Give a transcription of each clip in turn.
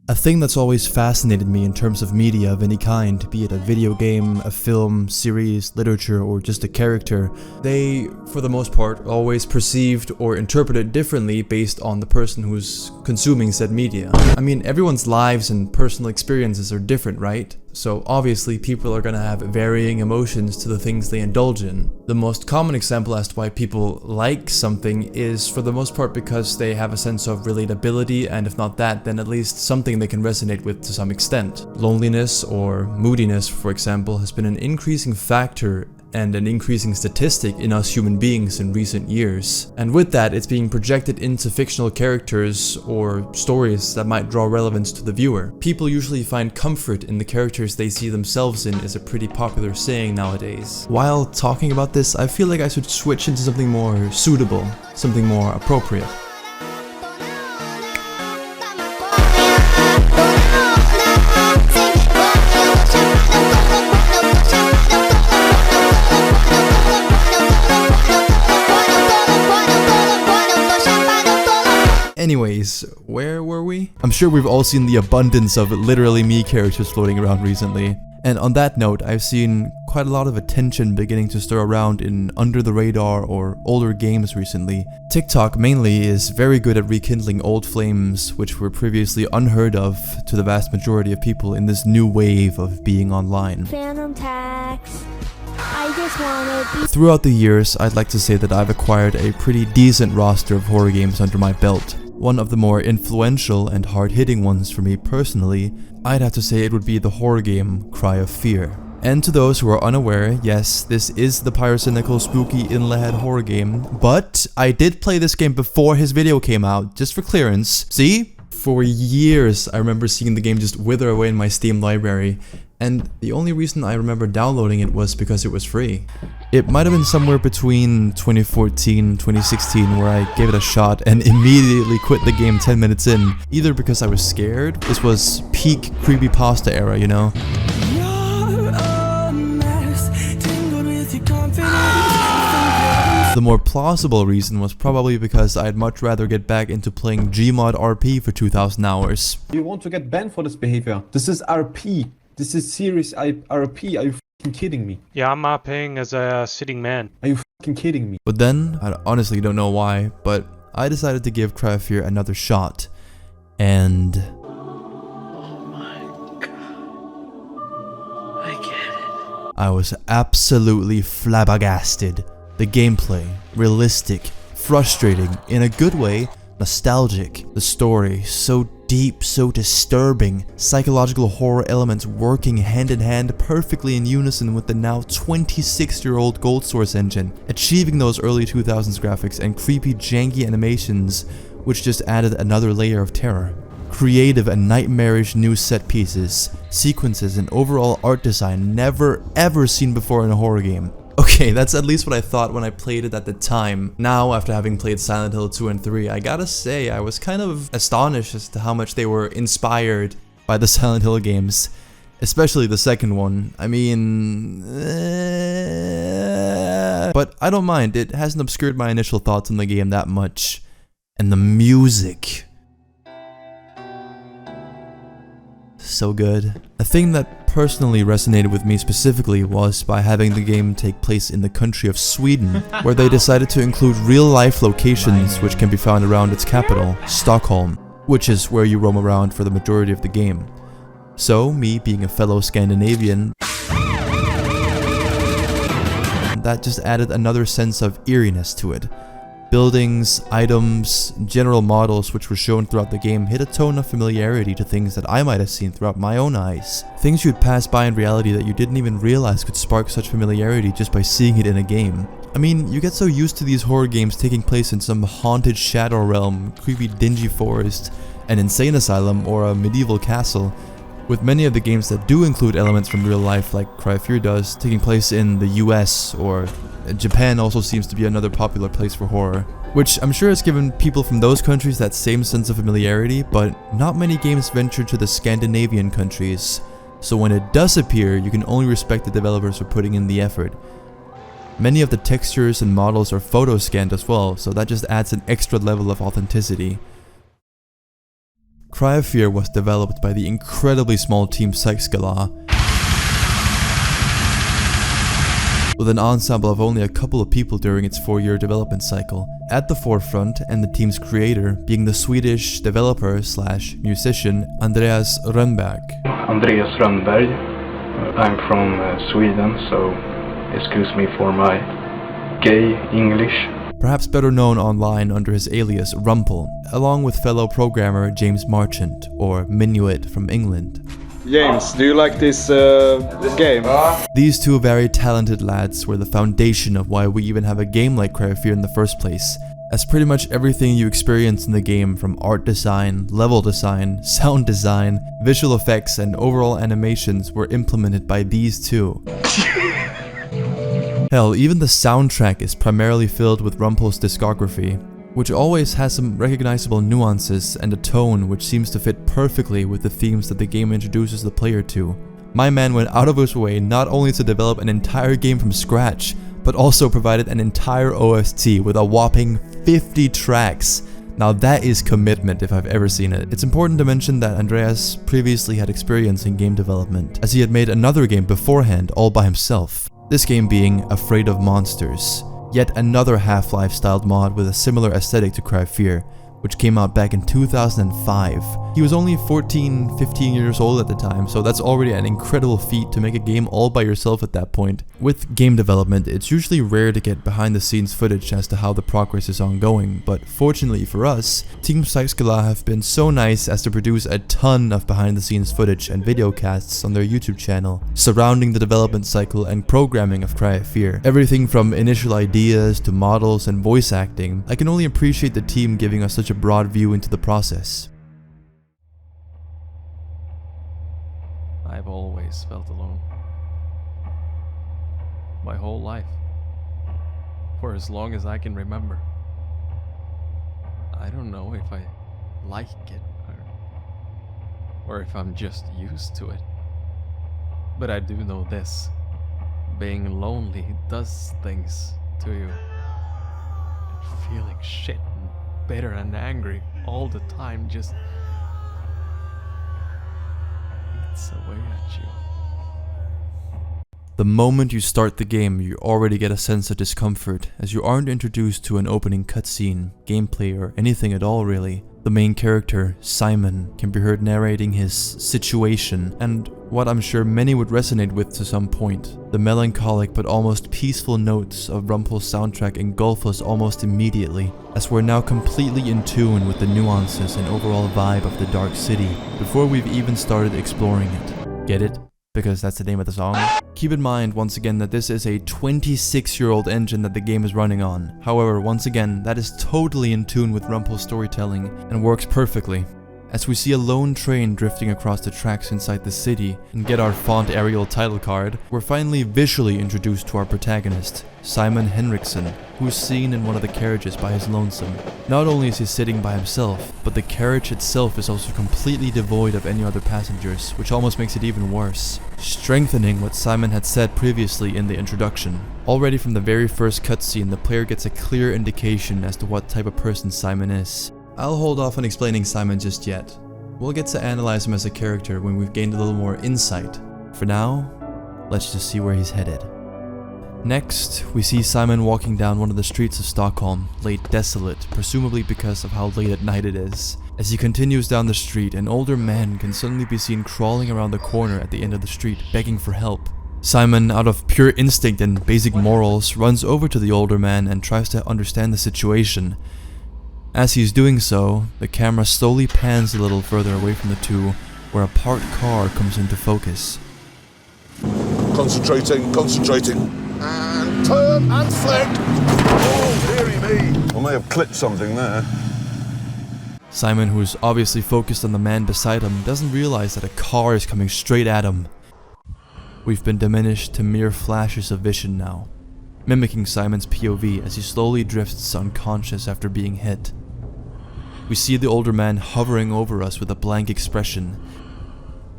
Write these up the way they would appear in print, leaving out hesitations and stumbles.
A thing that's always fascinated me in terms of media of any kind, be it a video game, a film, series, literature, or just a character, they, for the most part, always perceived or interpreted differently based on the person who's consuming said media. I mean, everyone's lives and personal experiences are different, right? So obviously people are gonna have varying emotions to the things they indulge in. The most common example as to why people like something is for the most part because they have a sense of relatability, and if not that, then at least something they can resonate with to some extent. Loneliness or moodiness, for example, has been an increasing factor and an increasing statistic in us human beings in recent years. And with that, it's being projected into fictional characters or stories that might draw relevance to the viewer. People usually find comfort in the characters they see themselves in is a pretty popular saying nowadays. While talking about this, I feel like I should switch into something more suitable, something more appropriate. Anyways, where were we? I'm sure we've all seen the abundance of literally me characters floating around recently. And on that note, I've seen quite a lot of attention beginning to stir around in under the radar or older games recently. TikTok mainly is very good at rekindling old flames which were previously unheard of to the vast majority of people in this new wave of being online. Phantom tax. I just wanna be. Throughout the years, I'd like to say that I've acquired a pretty decent roster of horror games under my belt. One of the more influential and hard-hitting ones for me personally, I'd have to say it would be the horror game Cry of Fear. And to those who are unaware, yes, this is the pyrocynical spooky inlaid horror game, but I did play this game before his video came out, just for clearance. See? For years, I remember seeing the game just wither away in my Steam library, and the only reason I remember downloading it was because it was free. It might have been somewhere between 2014 and 2016 where I gave it a shot and immediately quit the game 10 minutes in, either because I was scared. This was peak creepypasta era, you know? The more plausible reason was probably because I'd much rather get back into playing Gmod RP for 2,000 hours. You want to get banned for this behavior? This is RP. This is serious RP. Are you f***ing kidding me? Yeah, I'm RPing as a sitting man. Are you f***ing kidding me? But then, I honestly don't know why, but I decided to give Cry of Fear another shot. And Oh my god. I get it. I was absolutely flabbergasted. The gameplay, realistic, frustrating, in a good way, nostalgic. The story, so deep, so disturbing. Psychological horror elements working hand in hand perfectly in unison with the now 26-year-old Gold Source engine, achieving those early 2000s graphics and creepy janky animations which just added another layer of terror. Creative and nightmarish new set pieces, sequences, and overall art design never ever seen before in a horror game. Okay, that's at least what I thought when I played it at the time. Now, after having played Silent Hill 2 and 3, I gotta say I was kind of astonished as to how much they were inspired by the Silent Hill games. Especially the second one. I mean... But I don't mind, it hasn't obscured my initial thoughts on the game that much. And the music... so good. A thing that personally resonated with me specifically was by having the game take place in the country of Sweden, where they decided to include real-life locations which can be found around its capital, Stockholm, which is where you roam around for the majority of the game. So, me being a fellow Scandinavian, that just added another sense of eeriness to it. Buildings, items, general models which were shown throughout the game hit a tone of familiarity to things that I might have seen throughout my own eyes. Things you'd pass by in reality that you didn't even realize could spark such familiarity just by seeing it in a game. I mean, you get so used to these horror games taking place in some haunted shadow realm, creepy dingy forest, an insane asylum, or a medieval castle, with many of the games that do include elements from real life like Cry of Fear does, taking place in the US, or Japan also seems to be another popular place for horror, which I'm sure has given people from those countries that same sense of familiarity, but not many games venture to the Scandinavian countries, so when it does appear, you can only respect the developers for putting in the effort. Many of the textures and models are photo scanned as well, so that just adds an extra level of authenticity. Cry of Fear was developed by the incredibly small team Psyskallar, with an ensemble of only a couple of people during its 4-year development cycle. At the forefront, and the team's creator, being the Swedish developer slash musician Andreas Rönnberg. Andreas Rönnberg. I'm from Sweden, so excuse me for my gay English. Perhaps better known online under his alias ruMpel, along with fellow programmer James Marchant, or Minuet from England. James, do you like this game? These two very talented lads were the foundation of why we even have a game like Cry of Fear in the first place, as pretty much everything you experience in the game, from art design, level design, sound design, visual effects, and overall animations were implemented by these two. Hell, even the soundtrack is primarily filled with ruMpel's discography, which always has some recognizable nuances and a tone which seems to fit perfectly with the themes that the game introduces the player to. My man went out of his way not only to develop an entire game from scratch, but also provided an entire OST with a whopping 50 tracks. Now that is commitment if I've ever seen it. It's important to mention that Andreas previously had experience in game development, as he had made another game beforehand all by himself. This game being Afraid of Monsters, yet another Half-Life styled mod with a similar aesthetic to Cry of Fear, which came out back in 2005. He was only 14, 15 years old at the time, so that's already an incredible feat to make a game all by yourself at that point. With game development, it's usually rare to get behind the scenes footage as to how the progress is ongoing, but fortunately for us, Team Psyskallar have been so nice as to produce a ton of behind the scenes footage and videocasts on their YouTube channel, surrounding the development cycle and programming of Cry of Fear. Everything from initial ideas to models and voice acting. I can only appreciate the team giving us such a broad view into the process. I've always felt alone. My whole life. For as long as I can remember. I don't know if I like it or if I'm just used to it. But I do know this. Being lonely does things to you. And feeling shit and bitter and angry all the time just eats away at you. The moment you start the game, you already get a sense of discomfort, as you aren't introduced to an opening cutscene, gameplay, or anything at all really. The main character, Simon, can be heard narrating his situation, and what I'm sure many would resonate with to some point. The melancholic but almost peaceful notes of ruMpel's soundtrack engulf us almost immediately, as we're now completely in tune with the nuances and overall vibe of the Dark City, before we've even started exploring it. Get it? Because that's the name of the song. Keep in mind once again that this is a 26-year-old engine that the game is running on. However, once again, that is totally in tune with ruMpel's storytelling and works perfectly. As we see a lone train drifting across the tracks inside the city and get our font Arial title card, we're finally visually introduced to our protagonist, Simon Henriksson, who's seen in one of the carriages by his lonesome. Not only is he sitting by himself, but the carriage itself is also completely devoid of any other passengers, which almost makes it even worse, strengthening what Simon had said previously in the introduction. Already from the very first cutscene, the player gets a clear indication as to what type of person Simon is. I'll hold off on explaining Simon just yet. We'll get to analyze him as a character when we've gained a little more insight. For now, let's just see where he's headed. Next, we see Simon walking down one of the streets of Stockholm, laid desolate, presumably because of how late at night it is. As he continues down the street, an older man can suddenly be seen crawling around the corner at the end of the street, begging for help. Simon, out of pure instinct and basic morals, runs over to the older man and tries to understand the situation. As he's doing so, the camera slowly pans a little further away from the two, where a parked car comes into focus. Concentrating. And turn and flick. Oh, dearie me. I may have clipped something there. Simon, who's obviously focused on the man beside him, doesn't realize that a car is coming straight at him. We've been diminished to mere flashes of vision now, mimicking Simon's POV as he slowly drifts unconscious after being hit. We see the older man hovering over us with a blank expression.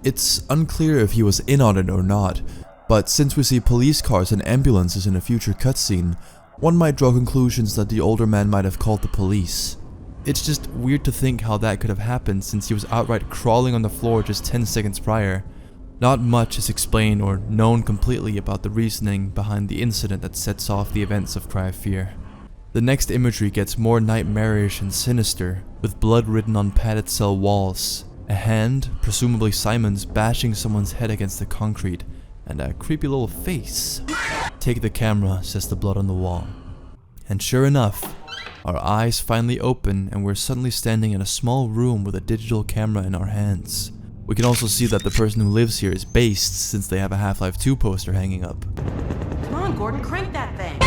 It's unclear if he was in on it or not, but since we see police cars and ambulances in a future cutscene, one might draw conclusions that the older man might have called the police. It's just weird to think how that could have happened since he was outright crawling on the floor just 10 seconds prior. Not much is explained or known completely about the reasoning behind the incident that sets off the events of Cry of Fear. The next imagery gets more nightmarish and sinister, with blood written on padded cell walls, a hand, presumably Simon's, bashing someone's head against the concrete, and a creepy little face. "Take the camera," says the blood on the wall. And sure enough, our eyes finally open and we're suddenly standing in a small room with a digital camera in our hands. We can also see that the person who lives here is based since they have a Half-Life 2 poster hanging up. Come on, Gordon, crank that thing.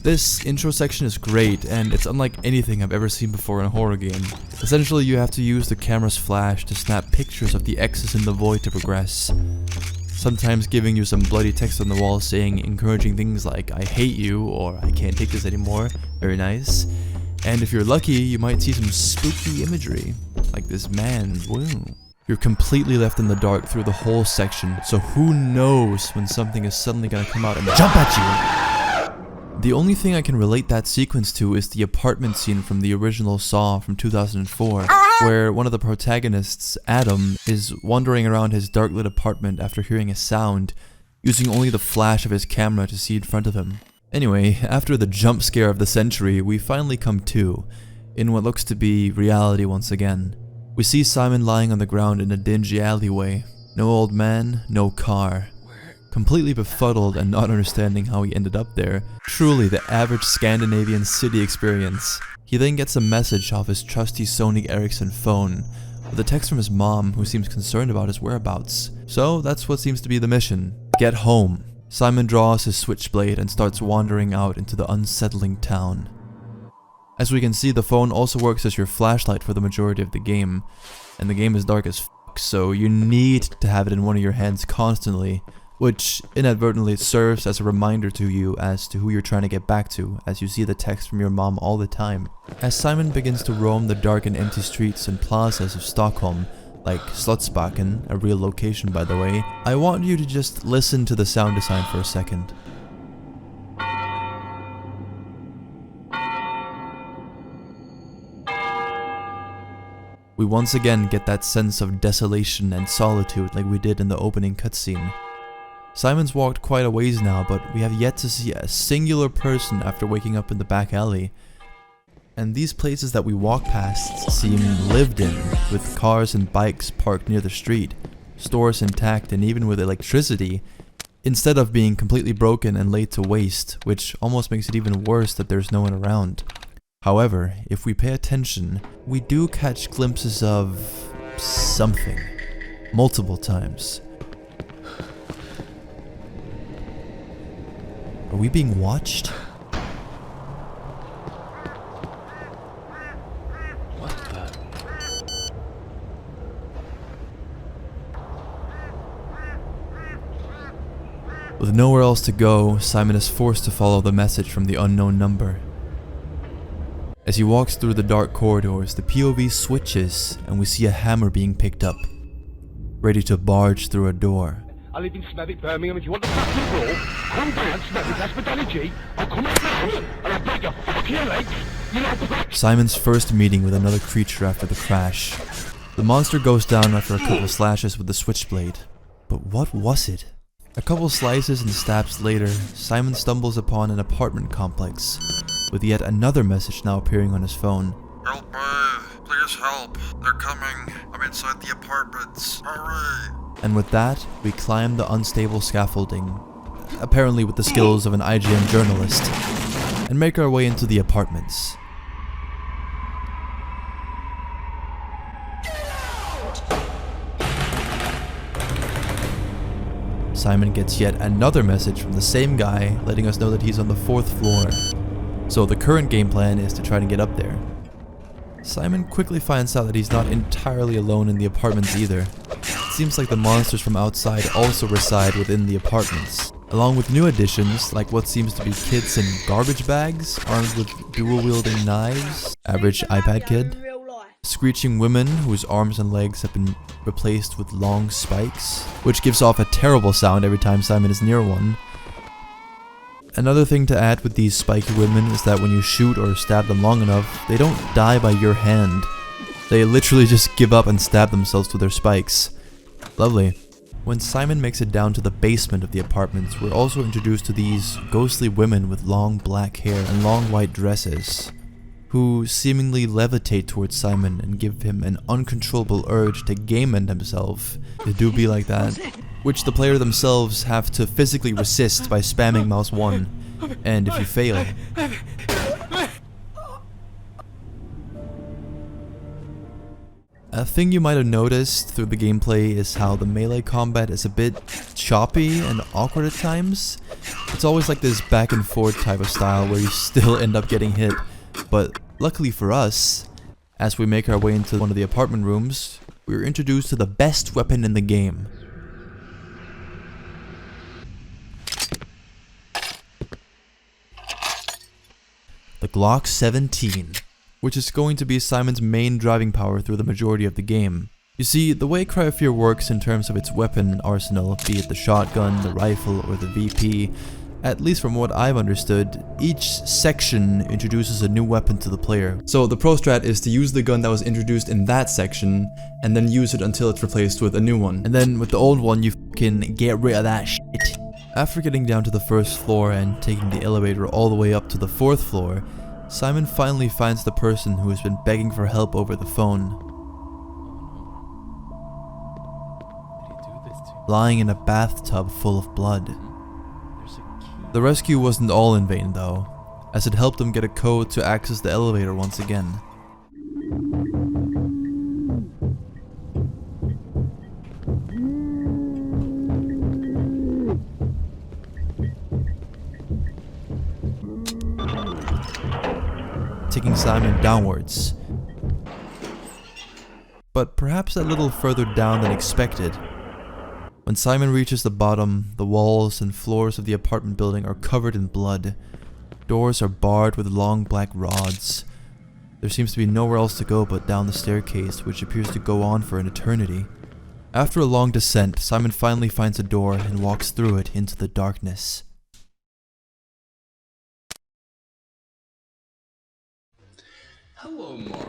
This intro section is great, and it's unlike anything I've ever seen before in a horror game. Essentially, you have to use the camera's flash to snap pictures of the X's in the void to progress. Sometimes giving you some bloody text on the wall saying encouraging things like "I hate you" or "I can't take this anymore." Very nice. And if you're lucky, you might see some spooky imagery, like this man. Whoa. You're completely left in the dark through the whole section, so who knows when something is suddenly gonna come out and jump at you. The only thing I can relate that sequence to is the apartment scene from the original Saw from 2004, where one of the protagonists, Adam, is wandering around his dark-lit apartment after hearing a sound, using only the flash of his camera to see in front of him. Anyway, after the jump scare of the century, we finally come to, in what looks to be reality once again. We see Simon lying on the ground in a dingy alleyway. No old man, no car. Completely befuddled and not understanding how he ended up there. Truly the average Scandinavian city experience. He then gets a message off his trusty Sony Ericsson phone, with a text from his mom who seems concerned about his whereabouts. So that's what seems to be the mission. Get home. Simon draws his switchblade and starts wandering out into the unsettling town. As we can see, the phone also works as your flashlight for the majority of the game, and the game is dark as fuck, so you need to have it in one of your hands constantly, which inadvertently serves as a reminder to you as to who you're trying to get back to, as you see the text from your mom all the time. As Simon begins to roam the dark and empty streets and plazas of Stockholm, like Slottsbacken, a real location by the way, I want you to just listen to the sound design for a second. We once again get that sense of desolation and solitude like we did in the opening cutscene. Simon's walked quite a ways now, but we have yet to see a singular person after waking up in the back alley. And these places that we walk past seem lived in, with cars and bikes parked near the street, stores intact and even with electricity, instead of being completely broken and laid to waste, which almost makes it even worse that there's no one around. However, if we pay attention, we do catch glimpses of something, multiple times. Are we being watched? What the? With nowhere else to go, Simon is forced to follow the message from the unknown number. As he walks through the dark corridors, the POV switches and we see a hammer being picked up, ready to barge through a door. I live in Smethwick, Birmingham. If you want to crack the brawl, come down Smethwick, that's Medalligy. I'll come down and I'll break your fucking legs. You know the Simon's first meeting with another creature after the crash. The monster goes down after a couple slashes with the switchblade. But what was it? A couple slices and stabs later, Simon stumbles upon an apartment complex, with yet another message now appearing on his phone. Help me! Please help! They're coming! I'm inside the apartments! Hurry! And with that, we climb the unstable scaffolding, apparently with the skills of an IGN journalist, and make our way into the apartments. Simon gets yet another message from the same guy, letting us know that he's on the 4th floor. So the current game plan is to try to get up there. Simon quickly finds out that he's not entirely alone in the apartments either. It seems like the monsters from outside also reside within the apartments, along with new additions like what seems to be kids in garbage bags, armed with dual-wielding knives, average iPad kid, screeching women whose arms and legs have been replaced with long spikes, which gives off a terrible sound every time Simon is near one, another thing to add with these spiky women is that when you shoot or stab them long enough, they don't die by your hand. They literally just give up and stab themselves with their spikes. Lovely. When Simon makes it down to the basement of the apartments, we're also introduced to these ghostly women with long black hair and long white dresses, who seemingly levitate towards Simon and give him an uncontrollable urge to game end himself. They do be like that, which the player themselves have to physically resist by spamming mouse 1, and if you fail, a thing you might have noticed through the gameplay is how the melee combat is a bit choppy and awkward at times. It's always like this back and forth type of style where you still end up getting hit, but luckily for us, as we make our way into one of the apartment rooms, we're introduced to the best weapon in the game. The Glock 17. Which is going to be Simon's main driving power through the majority of the game. You see, the way Cry of Fear works in terms of its weapon arsenal, be it the shotgun, the rifle, or the VP, at least from what I've understood, each section introduces a new weapon to the player. So the pro strat is to use the gun that was introduced in that section, and then use it until it's replaced with a new one. And then with the old one, you can get rid of that shit. After getting down to the first floor and taking the elevator all the way up to the 4th floor, Simon finally finds the person who has been begging for help over the phone. Lying in a bathtub full of blood. The rescue wasn't all in vain though, as it helped him get a code to access the elevator once again. Taking Simon downwards, but perhaps a little further down than expected. When Simon reaches the bottom, the walls and floors of the apartment building are covered in blood. Doors are barred with long black rods. There seems to be nowhere else to go but down the staircase, which appears to go on for an eternity. After a long descent, Simon finally finds a door and walks through it into the darkness. Hello, Mario.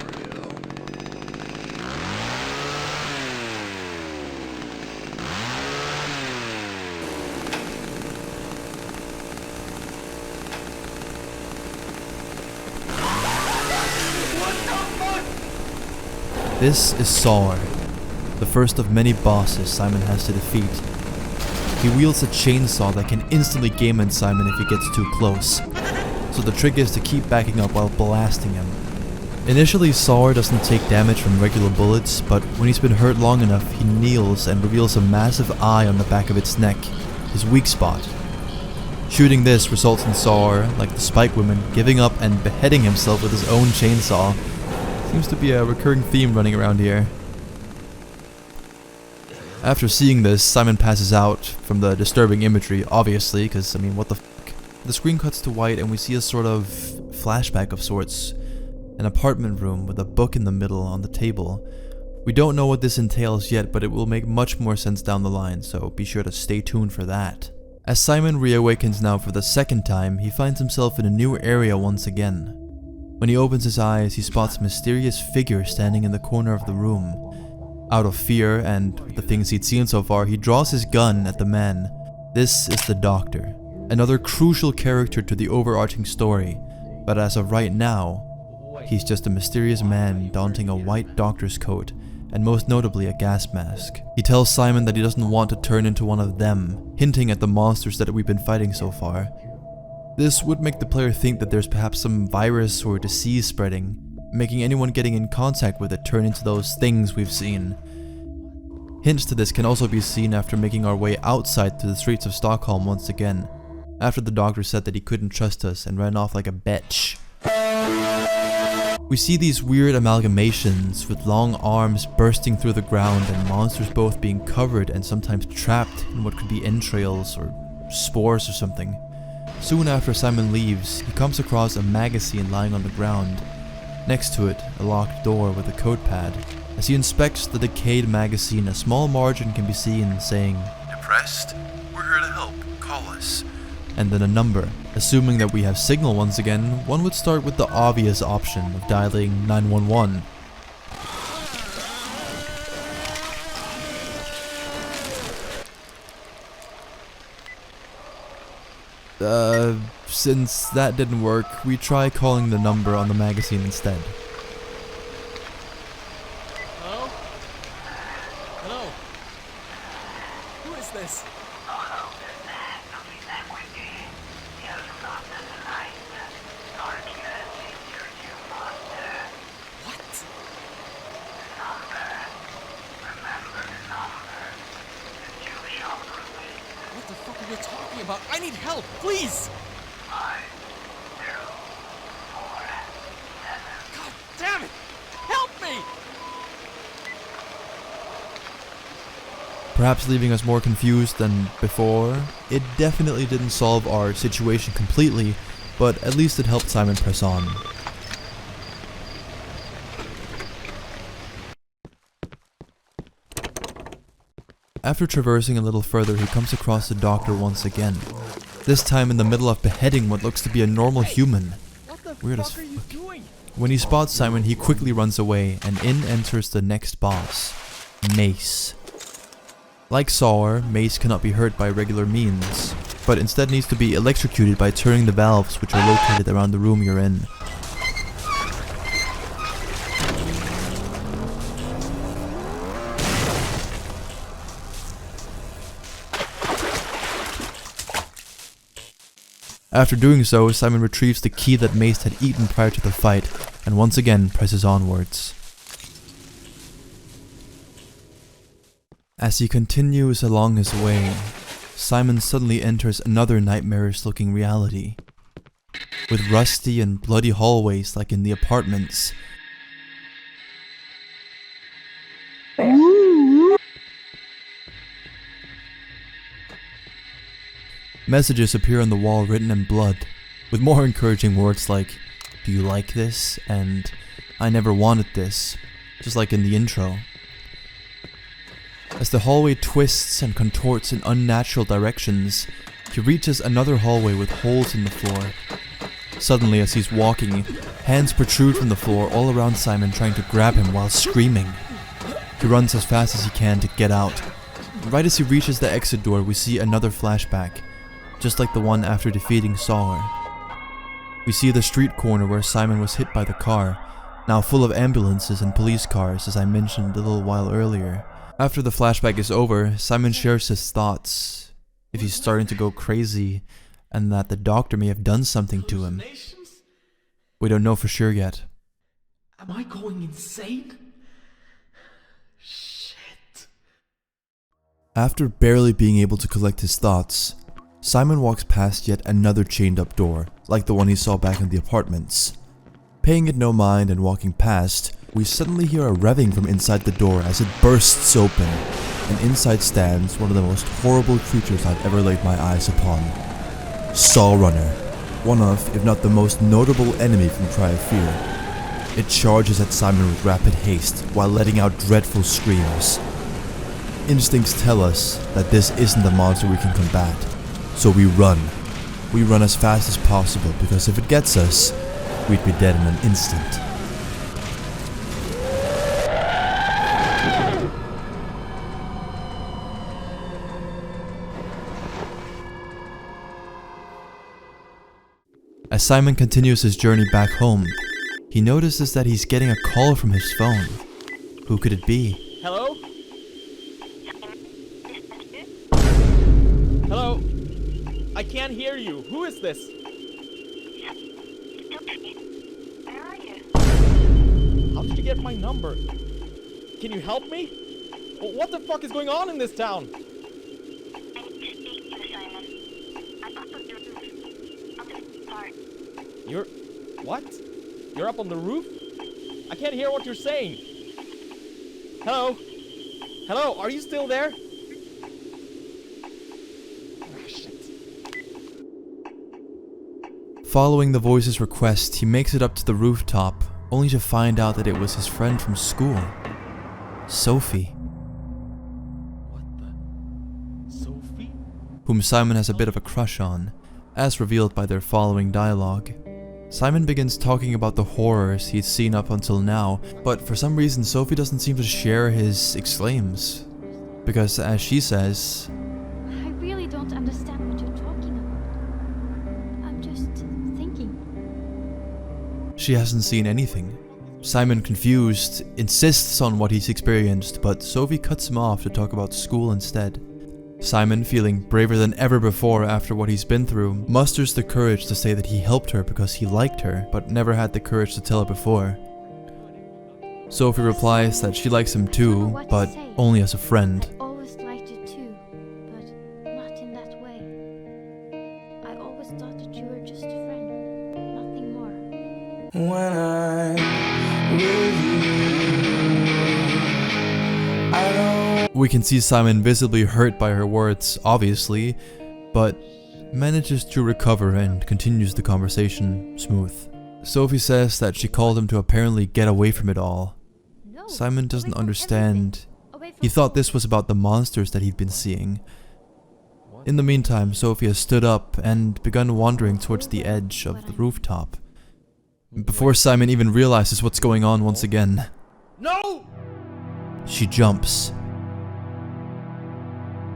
This is Saur, the first of many bosses Simon has to defeat. He wields a chainsaw that can instantly game end Simon if he gets too close, so the trick is to keep backing up while blasting him. Initially, Saur doesn't take damage from regular bullets, but when he's been hurt long enough, he kneels and reveals a massive eye on the back of its neck, his weak spot. Shooting this results in Saur, like the Spike Women, giving up and beheading himself with his own chainsaw. Seems to be a recurring theme running around here. After seeing this, Simon passes out from the disturbing imagery, obviously, because, I mean, what the fuck. The screen cuts to white and we see a sort of flashback of sorts. An apartment room with a book in the middle on the table. We don't know what this entails yet, but it will make much more sense down the line, so be sure to stay tuned for that. As Simon reawakens now for the second time, he finds himself in a new area once again. When he opens his eyes, he spots a mysterious figure standing in the corner of the room. Out of fear, and with the things he'd seen so far, he draws his gun at the man. This is the Doctor, another crucial character to the overarching story, but as of right now, he's just a mysterious man donning a white doctor's coat, and most notably a gas mask. He tells Simon that he doesn't want to turn into one of them, hinting at the monsters that we've been fighting so far. This would make the player think that there's perhaps some virus or disease spreading, making anyone getting in contact with it turn into those things we've seen. Hints to this can also be seen after making our way outside to the streets of Stockholm once again, after the doctor said that he couldn't trust us and ran off like a bitch. We see these weird amalgamations with long arms bursting through the ground and monsters both being covered and sometimes trapped in what could be entrails or spores or something. Soon after Simon leaves, he comes across a magazine lying on the ground. Next to it, a locked door with a code pad. As he inspects the decayed magazine, a small margin can be seen saying, "Depressed? We're here to help. Call us." and then a number. Assuming that we have signal once again, one would start with the obvious option of dialing 911. Since that didn't work, we try calling the number on the magazine instead. Hello? Hello? Who is this? What the fuck are you talking about? I need help, please! God damn it! Help me! Perhaps leaving us more confused than before. It definitely didn't solve our situation completely, but at least it helped Simon press on. After traversing a little further, he comes across the doctor once again. This time in the middle of beheading what looks to be a normal human. Weird as fuck. When he spots Simon, he quickly runs away, and in enters the next boss, Mace. Like Sawer, Mace cannot be hurt by regular means, but instead needs to be electrocuted by turning the valves which are located around the room you're in. After doing so, Simon retrieves the key that Mace had eaten prior to the fight, and once again presses onwards. As he continues along his way, Simon suddenly enters another nightmarish-looking reality. With rusty and bloody hallways like in the apartments. Messages appear on the wall written in blood, with more encouraging words like, "Do you like this?" and "I never wanted this," just like in the intro. As the hallway twists and contorts in unnatural directions, he reaches another hallway with holes in the floor. Suddenly, as he's walking, hands protrude from the floor all around Simon, trying to grab him while screaming. He runs as fast as he can to get out. Right as he reaches the exit door, we see another flashback, just like the one after defeating Sawer. We see the street corner where Simon was hit by the car, now full of ambulances and police cars, as I mentioned a little while earlier. After the flashback is over, Simon shares his thoughts, if he's starting to go crazy, and that the doctor may have done something to him. We don't know for sure yet. Am I going insane? Shit. After barely being able to collect his thoughts, Simon walks past yet another chained up door, like the one he saw back in the apartments. Paying it no mind and walking past, we suddenly hear a revving from inside the door as it bursts open, and inside stands one of the most horrible creatures I've ever laid my eyes upon. Sawrunner, one of, if not the most notable enemy from Cry of Fear. It charges at Simon with rapid haste while letting out dreadful screams. Instincts tell us that this isn't a monster we can combat, so we run. We run as fast as possible because if it gets us, we'd be dead in an instant. As Simon continues his journey back home, he notices that he's getting a call from his phone. Who could it be? Hello? Hello? I can't hear you. Who is this? Where are you? How did you get my number? Can you help me? What the fuck is going on in this town? I need to speak to you, Simon. I'm up on the roof. Up in the park. You're... what? You're up on the roof? I can't hear what you're saying. Hello? Hello, are you still there? Following the voice's request, he makes it up to the rooftop, only to find out that it was his friend from school, Sophie. What the... Sophie? Whom Simon has a bit of a crush on. as revealed by their following dialogue. Simon begins talking about the horrors he's seen up until now, but for some reason Sophie doesn't seem to share his exclaims. Because as she says, I really don't understand what you're talking about. I'm just thinking. she hasn't seen anything. Simon, confused, insists on what he's experienced, but Sophie cuts him off to talk about school instead. Simon, feeling braver than ever before after what he's been through, musters the courage to say that he helped her because he liked her, but never had the courage to tell her before. Sophie replies that she likes him too, but only as a friend. I always liked you too, but not in that way. I always thought that you were just a friend, nothing more. When I'm with you, I don't. We can see Simon visibly hurt by her words, obviously, but manages to recover and continues the conversation smooth. Sophie says that she called him to apparently get away from it all. Simon doesn't understand. He thought this was about the monsters that he'd been seeing. In the meantime, Sophie has stood up and begun wandering towards the edge of the rooftop. Before Simon even realizes what's going on once again, No! she jumps.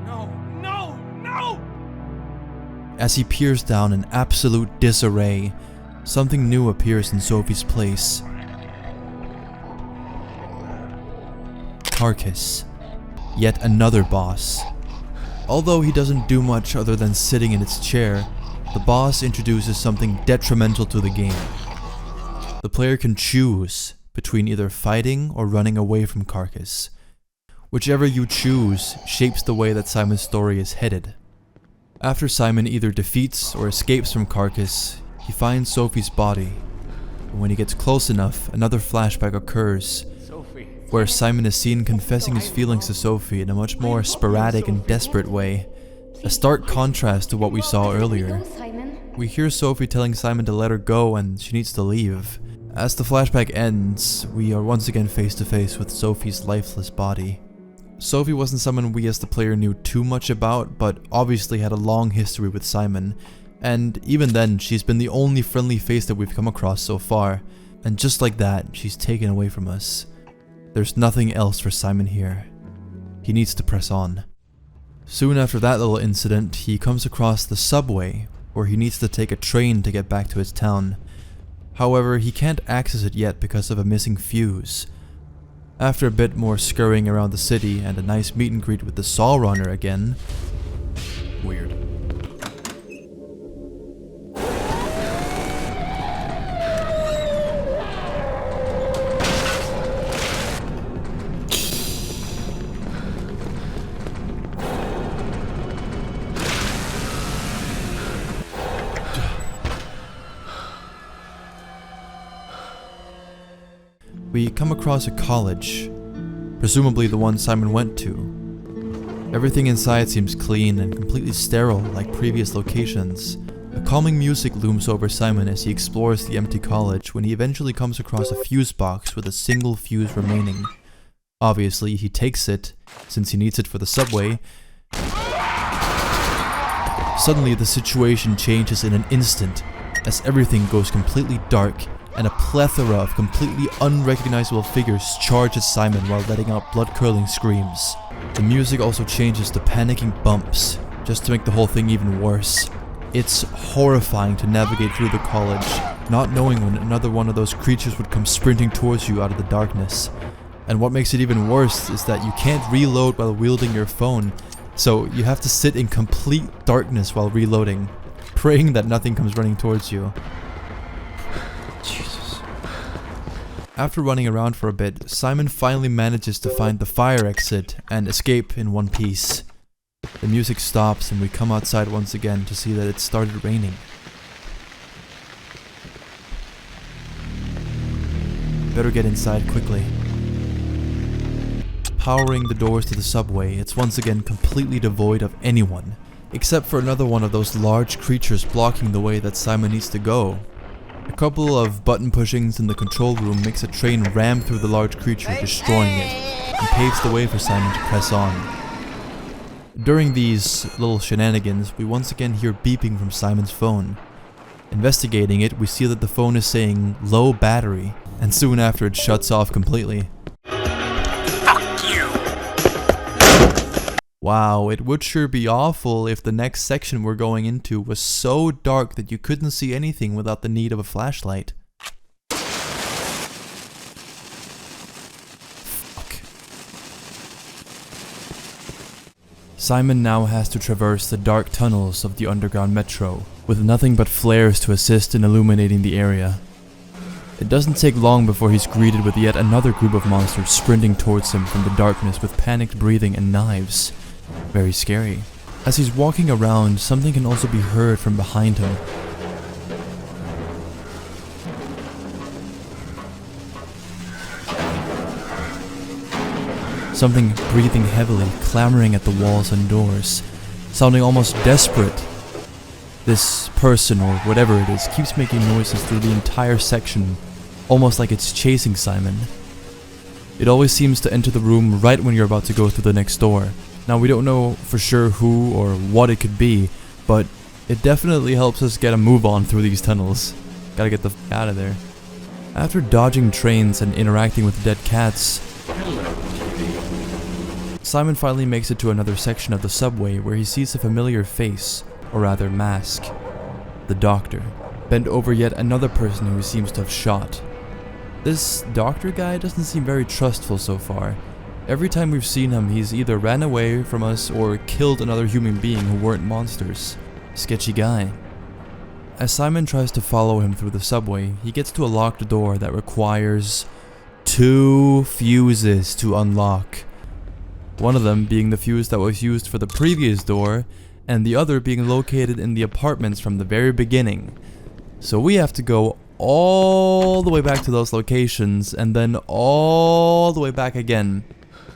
No! As he peers down in absolute disarray, something new appears in Sophie's place. Carcass. Yet another boss. Although he doesn't do much other than sitting in its chair, the boss introduces something detrimental to the game. The player can choose between either fighting or running away from Carcass. Whichever you choose shapes the way that Simon's story is headed. After Simon either defeats or escapes from Carcass, he finds Sophie's body. And when he gets close enough, another flashback occurs, where Simon is seen confessing his feelings to Sophie in a much more sporadic and desperate way. A stark contrast to what we saw earlier. We hear Sophie telling Simon to let her go and she needs to leave. As the flashback ends, we are once again face to face with Sophie's lifeless body. Sophie wasn't someone we as the player knew too much about, but obviously had a long history with Simon, and even then she's been the only friendly face that we've come across so far, and just like that, she's taken away from us. There's nothing else for Simon here. He needs to press on. Soon after that little incident, he comes across the subway, where he needs to take a train to get back to his town. However, he can't access it yet because of a missing fuse. After a bit more scurrying around the city and a nice meet and greet with the Saw Runner again... Weird. We come across a college, presumably the one Simon went to. Everything inside seems clean and completely sterile like previous locations. A calming music looms over Simon as he explores the empty college when he eventually comes across a fuse box with a single fuse remaining. Obviously, he takes it, since he needs it for the subway. Suddenly, the situation changes in an instant, as everything goes completely dark, and a plethora of completely unrecognizable figures charges Simon while letting out blood-curdling screams. The music also changes to panicking bumps, just to make the whole thing even worse. It's horrifying to navigate through the college, not knowing when another one of those creatures would come sprinting towards you out of the darkness. And what makes it even worse is that you can't reload while wielding your phone, so you have to sit in complete darkness while reloading, praying that nothing comes running towards you. Jesus. After running around for a bit, Simon finally manages to find the fire exit and escape in one piece. The music stops and we come outside once again to see that it started raining. Better get inside quickly. Powering the doors to the subway, it's once again completely devoid of anyone, except for another one of those large creatures blocking the way that Simon needs to go. A couple of button pushings in the control room makes a train ram through the large creature, destroying it, and paves the way for Simon to press on. During these little shenanigans, we once again hear beeping from Simon's phone. Investigating it, we see that the phone is saying low battery, and soon after it shuts off completely. Wow, it would sure be awful if the next section we're going into was so dark that you couldn't see anything without the need of a flashlight. Fuck. Simon now has to traverse the dark tunnels of the underground metro, with nothing but flares to assist in illuminating the area. It doesn't take long before he's greeted with yet another group of monsters sprinting towards him from the darkness with panicked breathing and knives. Very scary. As he's walking around, something can also be heard from behind him. Something breathing heavily, clamoring at the walls and doors, sounding almost desperate. This person, or whatever it is, keeps making noises through the entire section, almost like it's chasing Simon. It always seems to enter the room right when you're about to go through the next door. Now, we don't know for sure who or what it could be, but it definitely helps us get a move on through these tunnels. Gotta get the f out of there. After dodging trains and interacting with dead cats, Simon finally makes it to another section of the subway where he sees a familiar face, or rather mask. The doctor, bent over yet another person who he seems to have shot. This doctor guy doesn't seem very trustful so far. Every time we've seen him, he's either ran away from us or killed another human being who weren't monsters. Sketchy guy. As Simon tries to follow him through the subway, he gets to a locked door that requires 2 fuses to unlock. One of them being the fuse that was used for the previous door, and the other being located in the apartments from the very beginning. So we have to go all the way back to those locations, and then all the way back again.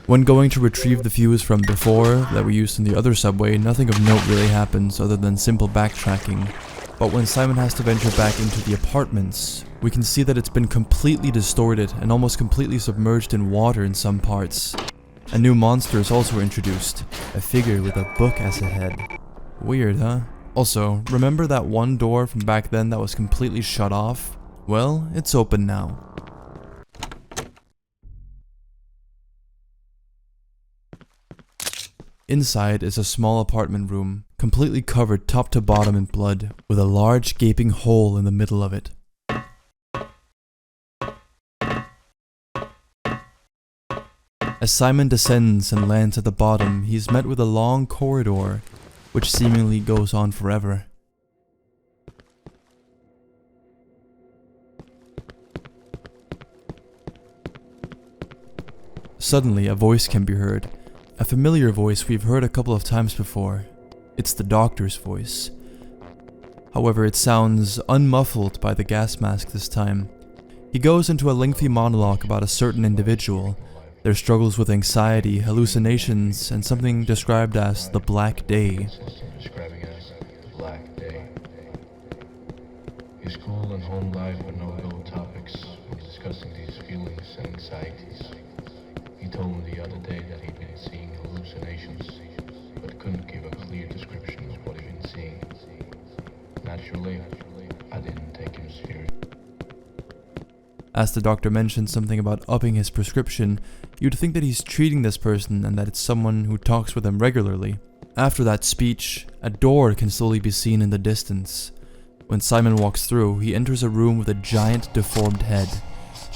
When going to retrieve the fuse from before that we used in the other subway, nothing of note really happens other than simple backtracking. But when Simon has to venture back into the apartments, we can see that it's been completely distorted and almost completely submerged in water in some parts. A new monster is also introduced, a figure with a book as a head. Weird, huh? Also, remember that one door from back then that was completely shut off? Well, it's open now. Inside is a small apartment room, completely covered top to bottom in blood, with a large gaping hole in the middle of it. As Simon descends and lands at the bottom, he is met with a long corridor, which seemingly goes on forever. Suddenly, a voice can be heard. A familiar voice we've heard a couple of times before. It's the doctor's voice. However, it sounds unmuffled by the gas mask this time. He goes into a lengthy monologue about a certain individual, their struggles with anxiety, hallucinations, and something described as the Black Day. His school and home life were no-go topics when discussing these feelings and anxieties. He told me the other day that he'd been seeing hallucinations, but couldn't give a clear description of what he'd been seeing. Naturally, I didn't take him seriously. As the doctor mentioned something about upping his prescription, you'd think that he's treating this person and that it's someone who talks with him regularly. After that speech, a door can slowly be seen in the distance. When Simon walks through, he enters a room with a giant deformed head.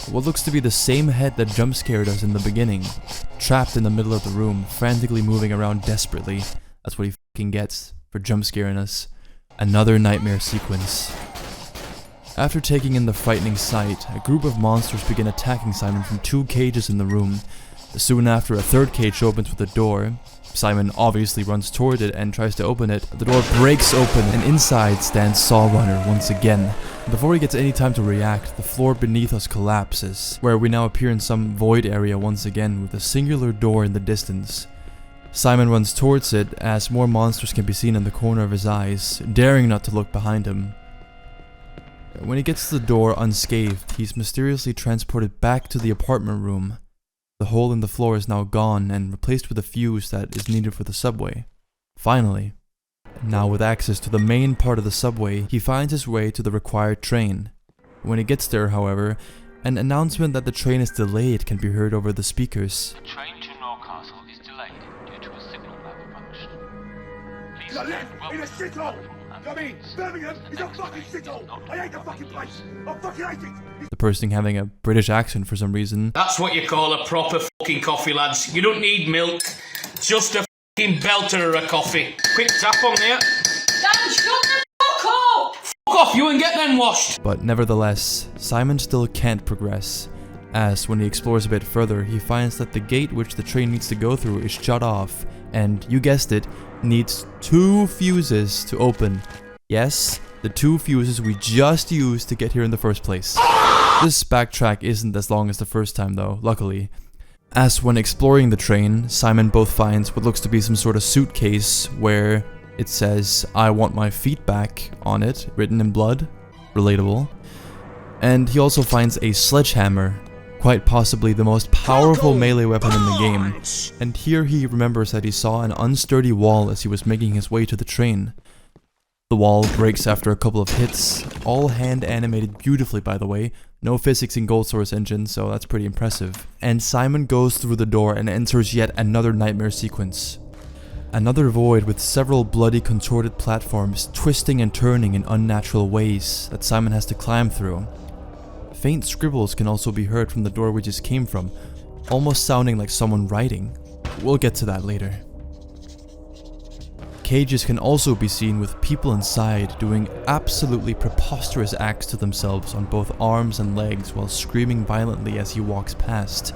What looks to be the same head that jump-scared us in the beginning. Trapped in the middle of the room, frantically moving around desperately. That's what he fucking gets for jump-scaring us. Another nightmare sequence. After taking in the frightening sight, a group of monsters begin attacking Simon from 2 cages in the room. Soon after, a 3rd cage opens with a door. Simon obviously runs toward it and tries to open it. The door breaks open and inside stands Saw Runner once again. Before he gets any time to react, the floor beneath us collapses, where we now appear in some void area once again with a singular door in the distance. Simon runs towards it as more monsters can be seen in the corner of his eyes, daring not to look behind him. When he gets to the door unscathed, he's mysteriously transported back to the apartment room. The hole in the floor is now gone and replaced with a fuse that is needed for the subway. Finally. Now with access to the main part of the subway, he finds his way to the required train. When he gets there, however, an announcement that the train is delayed can be heard over the speakers. The train to Newcastle is delayed due to a signal malfunction. Please I live in a shithole! I mean, Birmingham is a fucking shithole! I hate the fucking place! I fucking hate it! The person having a British accent for some reason. That's what you call a proper fucking coffee, lads. You don't need milk, just a fucking belter of a coffee. Quick tap on there. Dan, shut the fuck up! Fuck off, you and get them washed. But nevertheless, Simon still can't progress, as when he explores a bit further, he finds that the gate which the train needs to go through is shut off, and, you guessed it, needs 2 fuses to open. Yes, the 2 fuses we just used to get here in the first place. This backtrack isn't as long as the first time though, luckily. As when exploring the train, Simon both finds what looks to be some sort of suitcase where it says, "I want my feet back" on it, written in blood. Relatable. And he also finds a sledgehammer, quite possibly the most powerful melee weapon in the game. And here he remembers that he saw an unsturdy wall as he was making his way to the train. The wall breaks after a couple of hits, all hand animated beautifully by the way, no physics in Gold Source Engine, so that's pretty impressive. And Simon goes through the door and enters yet another nightmare sequence. Another void with several bloody contorted platforms twisting and turning in unnatural ways that Simon has to climb through. Faint scribbles can also be heard from the door we just came from, almost sounding like someone writing. We'll get to that later. Cages can also be seen with people inside doing absolutely preposterous acts to themselves on both arms and legs while screaming violently as he walks past.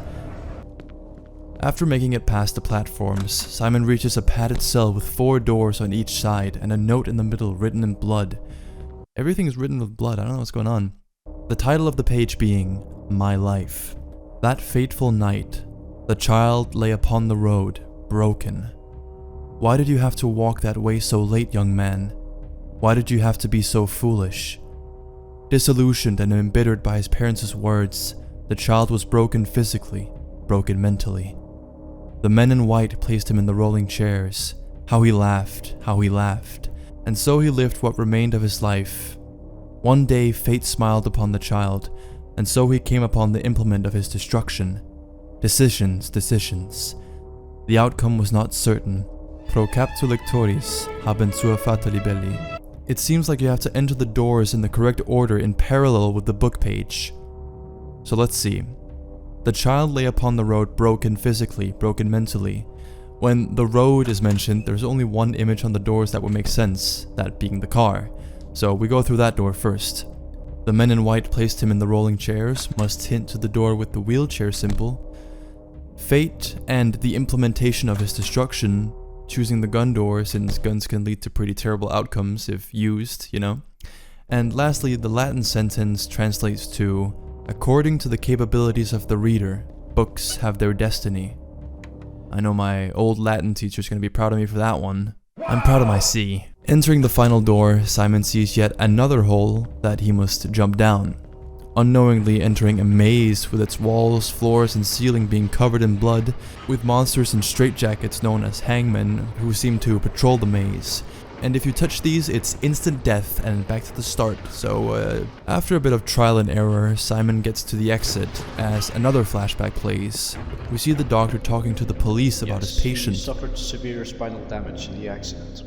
After making it past the platforms, Simon reaches a padded cell with 4 doors on each side and a note in the middle written in blood. Everything is written with blood, I don't know what's going on. The title of the page being, "My Life." That fateful night, the child lay upon the road, broken. Why did you have to walk that way so late, young man? Why did you have to be so foolish? Disillusioned and embittered by his parents' words, the child was broken physically, broken mentally. The men in white placed him in the rolling chairs. How he laughed, and so he lived what remained of his life. One day fate smiled upon the child, and so he came upon the implement of his destruction. Decisions. The outcome was not certain. Pro captu lectoris habent sua fata libelli. It seems like you have to enter the doors in the correct order in parallel with the book page. So let's see. The child lay upon the road broken physically, broken mentally. When the road is mentioned, there's only one image on the doors that would make sense, that being the car. So we go through that door first. The men in white placed him in the rolling chairs, must hint to the door with the wheelchair symbol. Fate and the implementation of his destruction, choosing the gun door since guns can lead to pretty terrible outcomes if used, you know. And lastly, the Latin sentence translates to, "According to the capabilities of the reader, books have their destiny." I know my old Latin teacher's gonna be proud of me for that one. I'm proud of my C. Entering the final door, Simon sees yet another hole that he must jump down. Unknowingly entering a maze with its walls, floors, and ceiling being covered in blood, with monsters in straitjackets known as hangmen who seem to patrol the maze. And if you touch these, it's instant death and back to the start. So after a bit of trial and error, Simon gets to the exit as another flashback plays. We see the doctor talking to the police about his patient. He suffered severe spinal damage in the accident.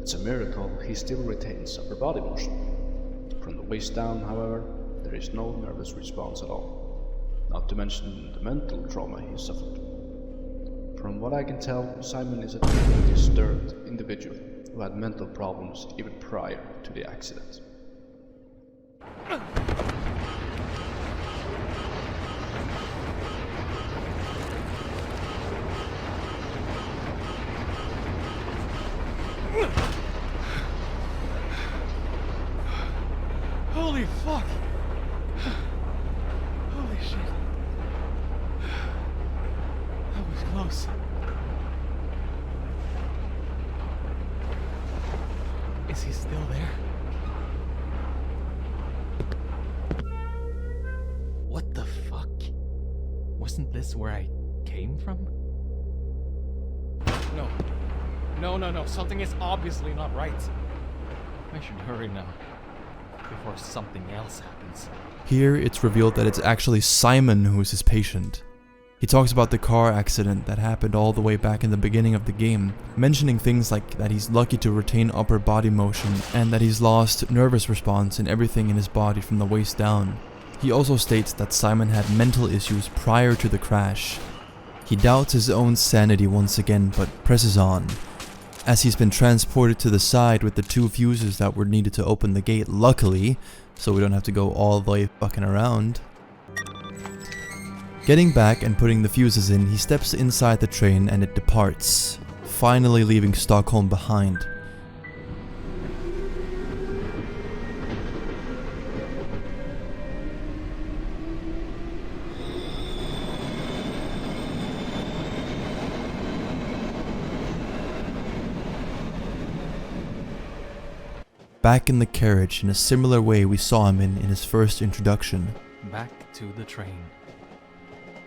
It's a miracle he still retains upper body motion. From the waist down, however, there is no nervous response at all, not to mention the mental trauma he suffered. From what I can tell, Simon is a deeply disturbed individual who had mental problems even prior to the accident. Holy fuck! Holy shit. That was close. Is he still there? What the fuck? Wasn't this where I came from? No. No, something is obviously not right. I should hurry now, before something else happens. Here, it's revealed that it's actually Simon who is his patient. He talks about the car accident that happened all the way back in the beginning of the game, mentioning things like that he's lucky to retain upper body motion and that he's lost nervous response in everything in his body from the waist down. He also states that Simon had mental issues prior to the crash. He doubts his own sanity once again, but presses on. As he's been transported to the side with the 2 fuses that were needed to open the gate, luckily, so we don't have to go all the way fucking around. Getting back and putting the fuses in, he steps inside the train and it departs, finally leaving Stockholm behind. Back in the carriage in a similar way we saw him in his first introduction. Back to the train.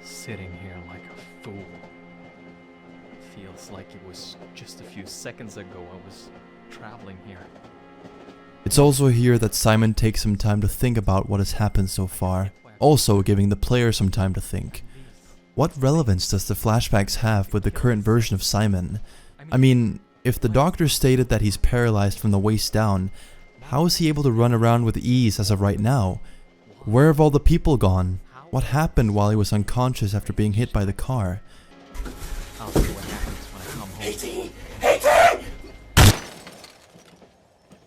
Sitting here like a fool. Feels like it was just a few seconds ago I was traveling here. It's also here that Simon takes some time to think about what has happened so far, also giving the player some time to think. What relevance does the flashbacks have with the current version of Simon? I mean, if the doctor stated that he's paralyzed from the waist down, how is he able to run around with ease as of right now? Where have all the people gone? What happened while he was unconscious after being hit by the car? I'll see what happens when I come home.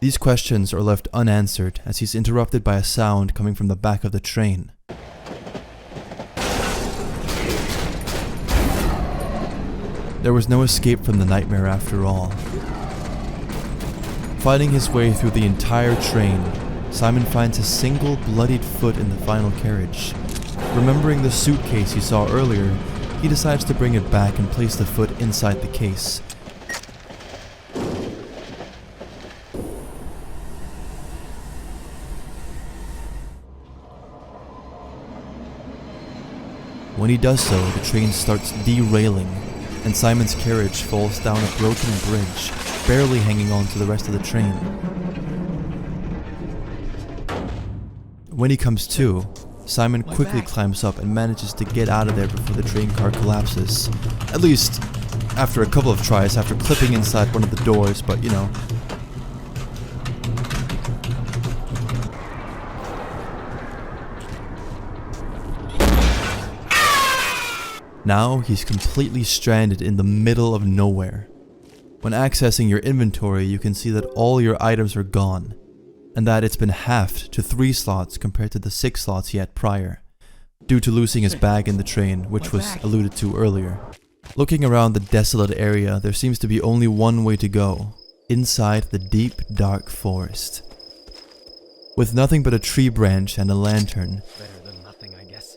These questions are left unanswered as he's interrupted by a sound coming from the back of the train. There was no escape from the nightmare after all. Fighting his way through the entire train, Simon finds a single bloodied foot in the final carriage. Remembering the suitcase he saw earlier, he decides to bring it back and place the foot inside the case. When he does so, the train starts derailing, and Simon's carriage falls down a broken bridge, barely hanging on to the rest of the train. When he comes to, Simon quickly climbs up and manages to get out of there before the train car collapses. At least, after a couple of tries, after clipping inside one of the doors, but you know. Now he's completely stranded in the middle of nowhere. When accessing your inventory, you can see that all your items are gone, and that it's been halved to 3 slots compared to the 6 slots he had prior, due to losing his bag in the train, which was alluded to earlier. Looking around the desolate area, there seems to be only one way to go, inside the deep, dark forest. With nothing but a tree branch and a lantern, Better than nothing, I guess.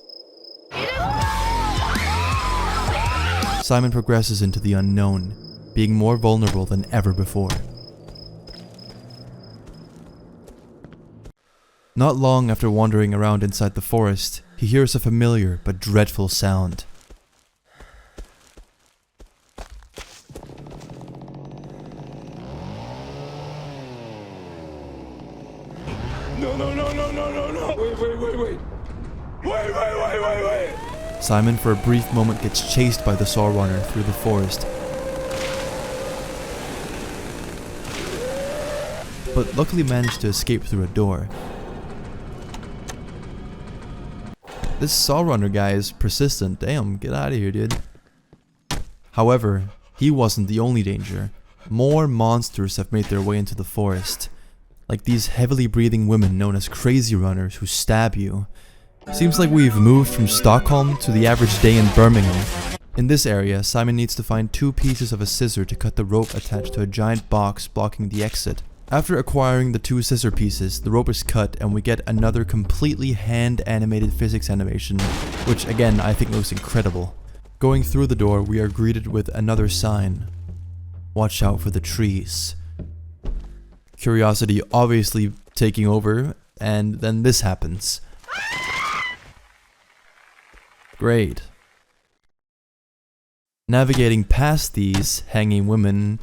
Simon progresses into the unknown, being more vulnerable than ever before. Not long after wandering around inside the forest, he hears a familiar but dreadful sound. No. Wait. Simon for a brief moment gets chased by the Saw Runner through the forest, but luckily managed to escape through a door. This Saw Runner guy is persistent. Damn, get out of here, dude. However, he wasn't the only danger. More monsters have made their way into the forest, like these heavily breathing women known as crazy runners who stab you. Seems like we've moved from Stockholm to the average day in Birmingham. In this area, Simon needs to find 2 pieces of a scissor to cut the rope attached to a giant box blocking the exit. After acquiring the 2 scissor pieces, the rope is cut and we get another completely hand-animated physics animation, which again I think looks incredible. Going through the door, we are greeted with another sign. Watch out for the trees. Curiosity obviously taking over, and then this happens. Great. Navigating past these hanging women,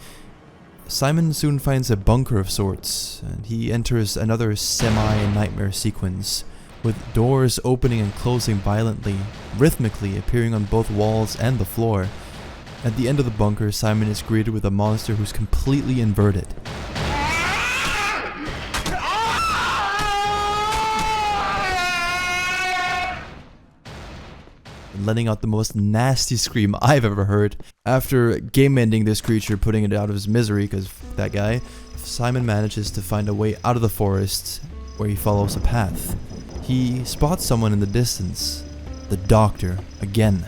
Simon soon finds a bunker of sorts, and he enters another semi-nightmare sequence, with doors opening and closing violently, rhythmically appearing on both walls and the floor. At the end of the bunker, Simon is greeted with a monster who's completely inverted. Letting out the most nasty scream I've ever heard. After game-ending this creature, putting it out of his misery, because that guy, Simon manages to find a way out of the forest, where he follows a path. He spots someone in the distance, the doctor, again,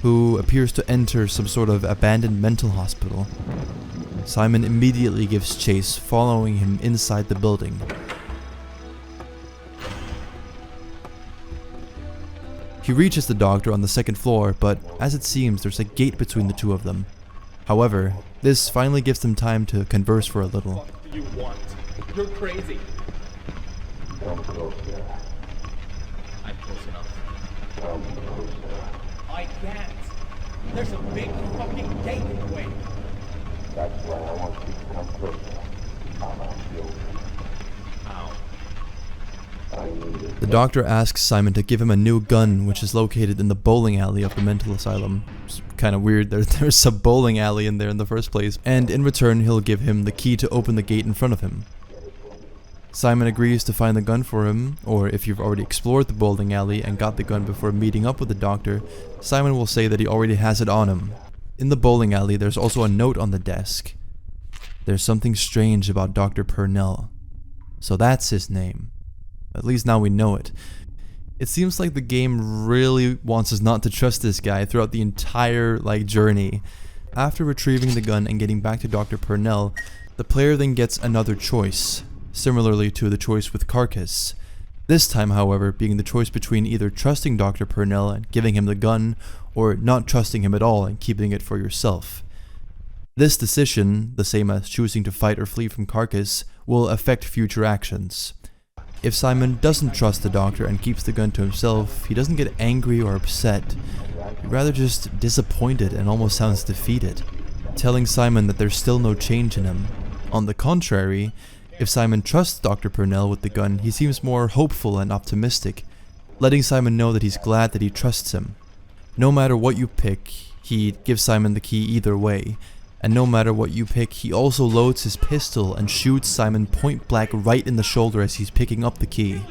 who appears to enter some sort of abandoned mental hospital. Simon immediately gives chase, following him inside the building. He reaches the doctor on the second floor, but as it seems, there's a gate between the two of them. However, this finally gives them time to converse for a little. What do you want? You're crazy. Come closer. I'm close enough. Come closer. I can't. There's a big fucking gate in the way. That's why I want you to come closer. I'm not guilty. Ow. I need it. The doctor asks Simon to give him a new gun, which is located in the bowling alley of the mental asylum. It's kind of weird, there's a bowling alley in there in the first place. And in return, he'll give him the key to open the gate in front of him. Simon agrees to find the gun for him, or if you've already explored the bowling alley and got the gun before meeting up with the doctor, Simon will say that he already has it on him. In the bowling alley, there's also a note on the desk. There's something strange about Dr. Purnell. So that's his name. At least now we know it. It seems like the game really wants us not to trust this guy throughout the entire journey. After retrieving the gun and getting back to Dr. Purnell, the player then gets another choice, similarly to the choice with Carcass. This time, however, being the choice between either trusting Dr. Purnell and giving him the gun, or not trusting him at all and keeping it for yourself. This decision, the same as choosing to fight or flee from Carcass, will affect future actions. If Simon doesn't trust the doctor and keeps the gun to himself, he doesn't get angry or upset. He's rather just disappointed and almost sounds defeated, telling Simon that there's still no change in him. On the contrary, if Simon trusts Dr. Purnell with the gun, he seems more hopeful and optimistic, letting Simon know that he's glad that he trusts him. No matter what you pick, he gives Simon the key either way. And no matter what you pick, he also loads his pistol and shoots Simon point blank right in the shoulder as he's picking up the key.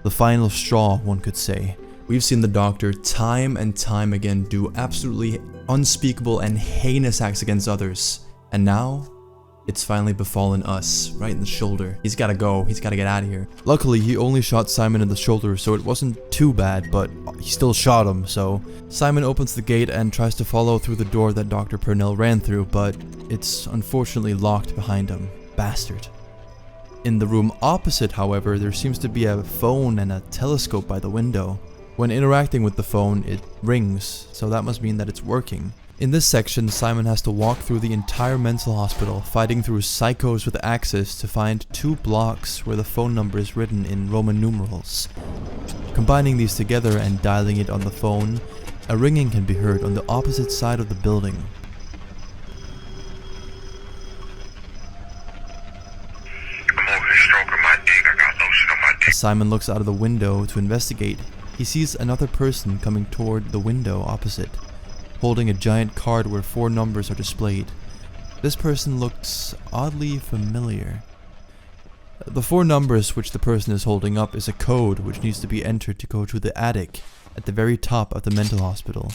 The final straw, one could say. We've seen the doctor time and time again do absolutely unspeakable and heinous acts against others. And now, it's finally befallen us, right in the shoulder. He's gotta go, he's gotta get out of here. Luckily, he only shot Simon in the shoulder, so it wasn't too bad, but he still shot him, so... Simon opens the gate and tries to follow through the door that Dr. Purnell ran through, but it's unfortunately locked behind him. Bastard. In the room opposite, however, there seems to be a phone and a telescope by the window. When interacting with the phone, it rings, so that must mean that it's working. In this section, Simon has to walk through the entire mental hospital, fighting through psychos with axes to find 2 blocks where the phone number is written in Roman numerals. Combining these together and dialing it on the phone, a ringing can be heard on the opposite side of the building. As Simon looks out of the window to investigate, he sees another person coming toward the window opposite, holding a giant card where 4 numbers are displayed. This person looks oddly familiar. The 4 numbers which the person is holding up is a code which needs to be entered to go to the attic at the very top of the mental hospital.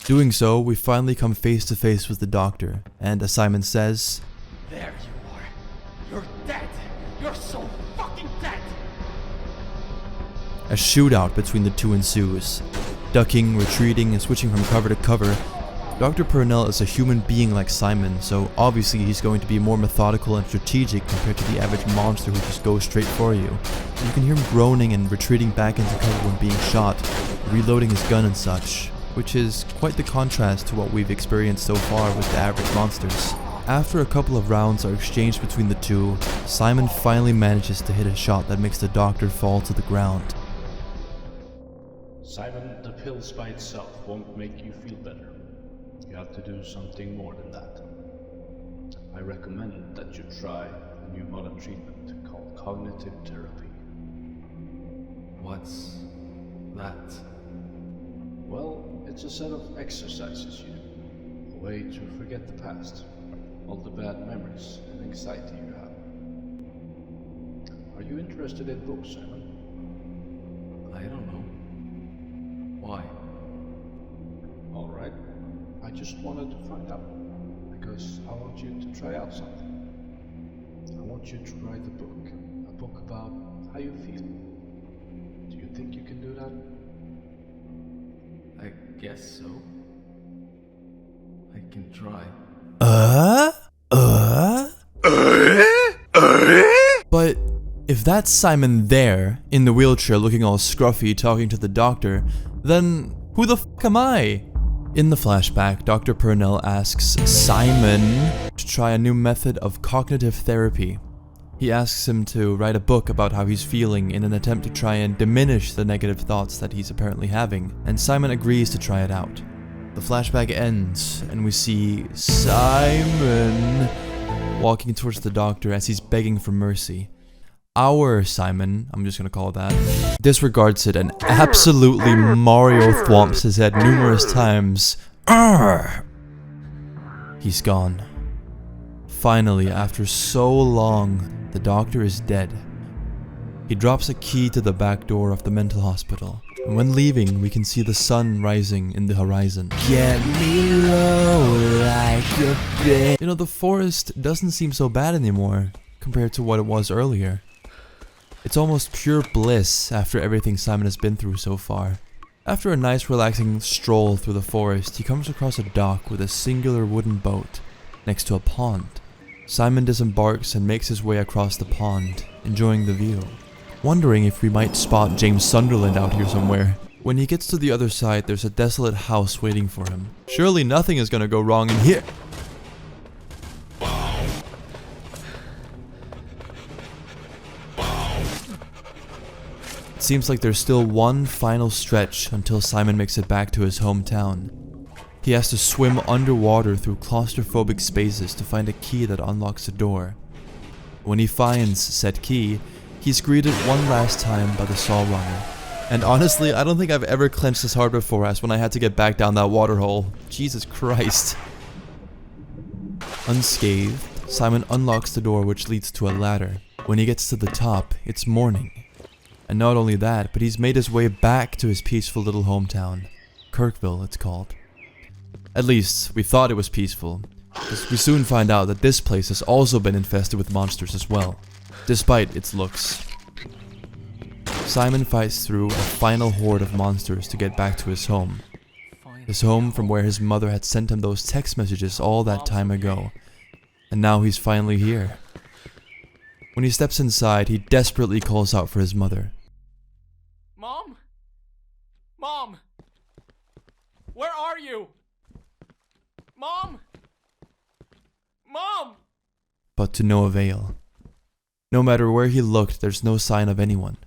Doing so, we finally come face to face with the doctor, and as Simon says, There you are. You're dead. You're so fucking dead. A shootout between the two ensues. Ducking, retreating, and switching from cover to cover. Dr. Purnell is a human being like Simon, so obviously he's going to be more methodical and strategic compared to the average monster who just goes straight for you. You can hear him groaning and retreating back into cover when being shot, reloading his gun and such, which is quite the contrast to what we've experienced so far with the average monsters. After a couple of rounds are exchanged between the two, Simon finally manages to hit a shot that makes the doctor fall to the ground. Simon, the pills by itself won't make you feel better. You have to do something more than that. I recommend that you try a new modern treatment called cognitive therapy. What's that? Well, it's a set of exercises you do, a way to forget the past, all the bad memories and anxiety you have. Are you interested in books, Simon? I don't know. Why? Alright, I just wanted to find out, because I want you to try out something. I want you to write a book about how you feel. Do you think you can do that? I guess so. I can try. But if that's Simon there, in the wheelchair looking all scruffy talking to the doctor, then who the fuck am I? In the flashback, Dr. Purnell asks Simon to try a new method of cognitive therapy. He asks him to write a book about how he's feeling in an attempt to try and diminish the negative thoughts that he's apparently having, and Simon agrees to try it out. The flashback ends, and we see Simon walking towards the doctor as he's begging for mercy. Our Simon, I'm just gonna call it that, disregards it and absolutely Mario thwomps his head numerous times. Arrgh! He's gone. Finally, after so long, the doctor is dead. He drops a key to the back door of the mental hospital, and when leaving, we can see the sun rising in the horizon. Get me low like a bitch. You know, the forest doesn't seem so bad anymore compared to what it was earlier. It's almost pure bliss after everything Simon has been through so far. After a nice relaxing stroll through the forest, he comes across a dock with a singular wooden boat next to a pond. Simon disembarks and makes his way across the pond, enjoying the view, wondering if we might spot James Sunderland out here somewhere. When he gets to the other side, there's a desolate house waiting for him. Surely nothing is gonna go wrong in here. It seems like there's still one final stretch until Simon makes it back to his hometown. He has to swim underwater through claustrophobic spaces to find a key that unlocks a door. When he finds said key, he's greeted one last time by the saw runner. And honestly, I don't think I've ever clenched as hard before as when I had to get back down that water hole. Jesus Christ. Unscathed, Simon unlocks the door which leads to a ladder. When he gets to the top, it's morning. And not only that, but he's made his way back to his peaceful little hometown. Kirkville, it's called. At least, we thought it was peaceful, because we soon find out that this place has also been infested with monsters as well, despite its looks. Simon fights through a final horde of monsters to get back to his home. His home from where his mother had sent him those text messages all that time ago. And now he's finally here. When he steps inside, he desperately calls out for his mother. Mom? Mom? Where are you? Mom? Mom? But to no avail. No matter where he looked, there's no sign of anyone.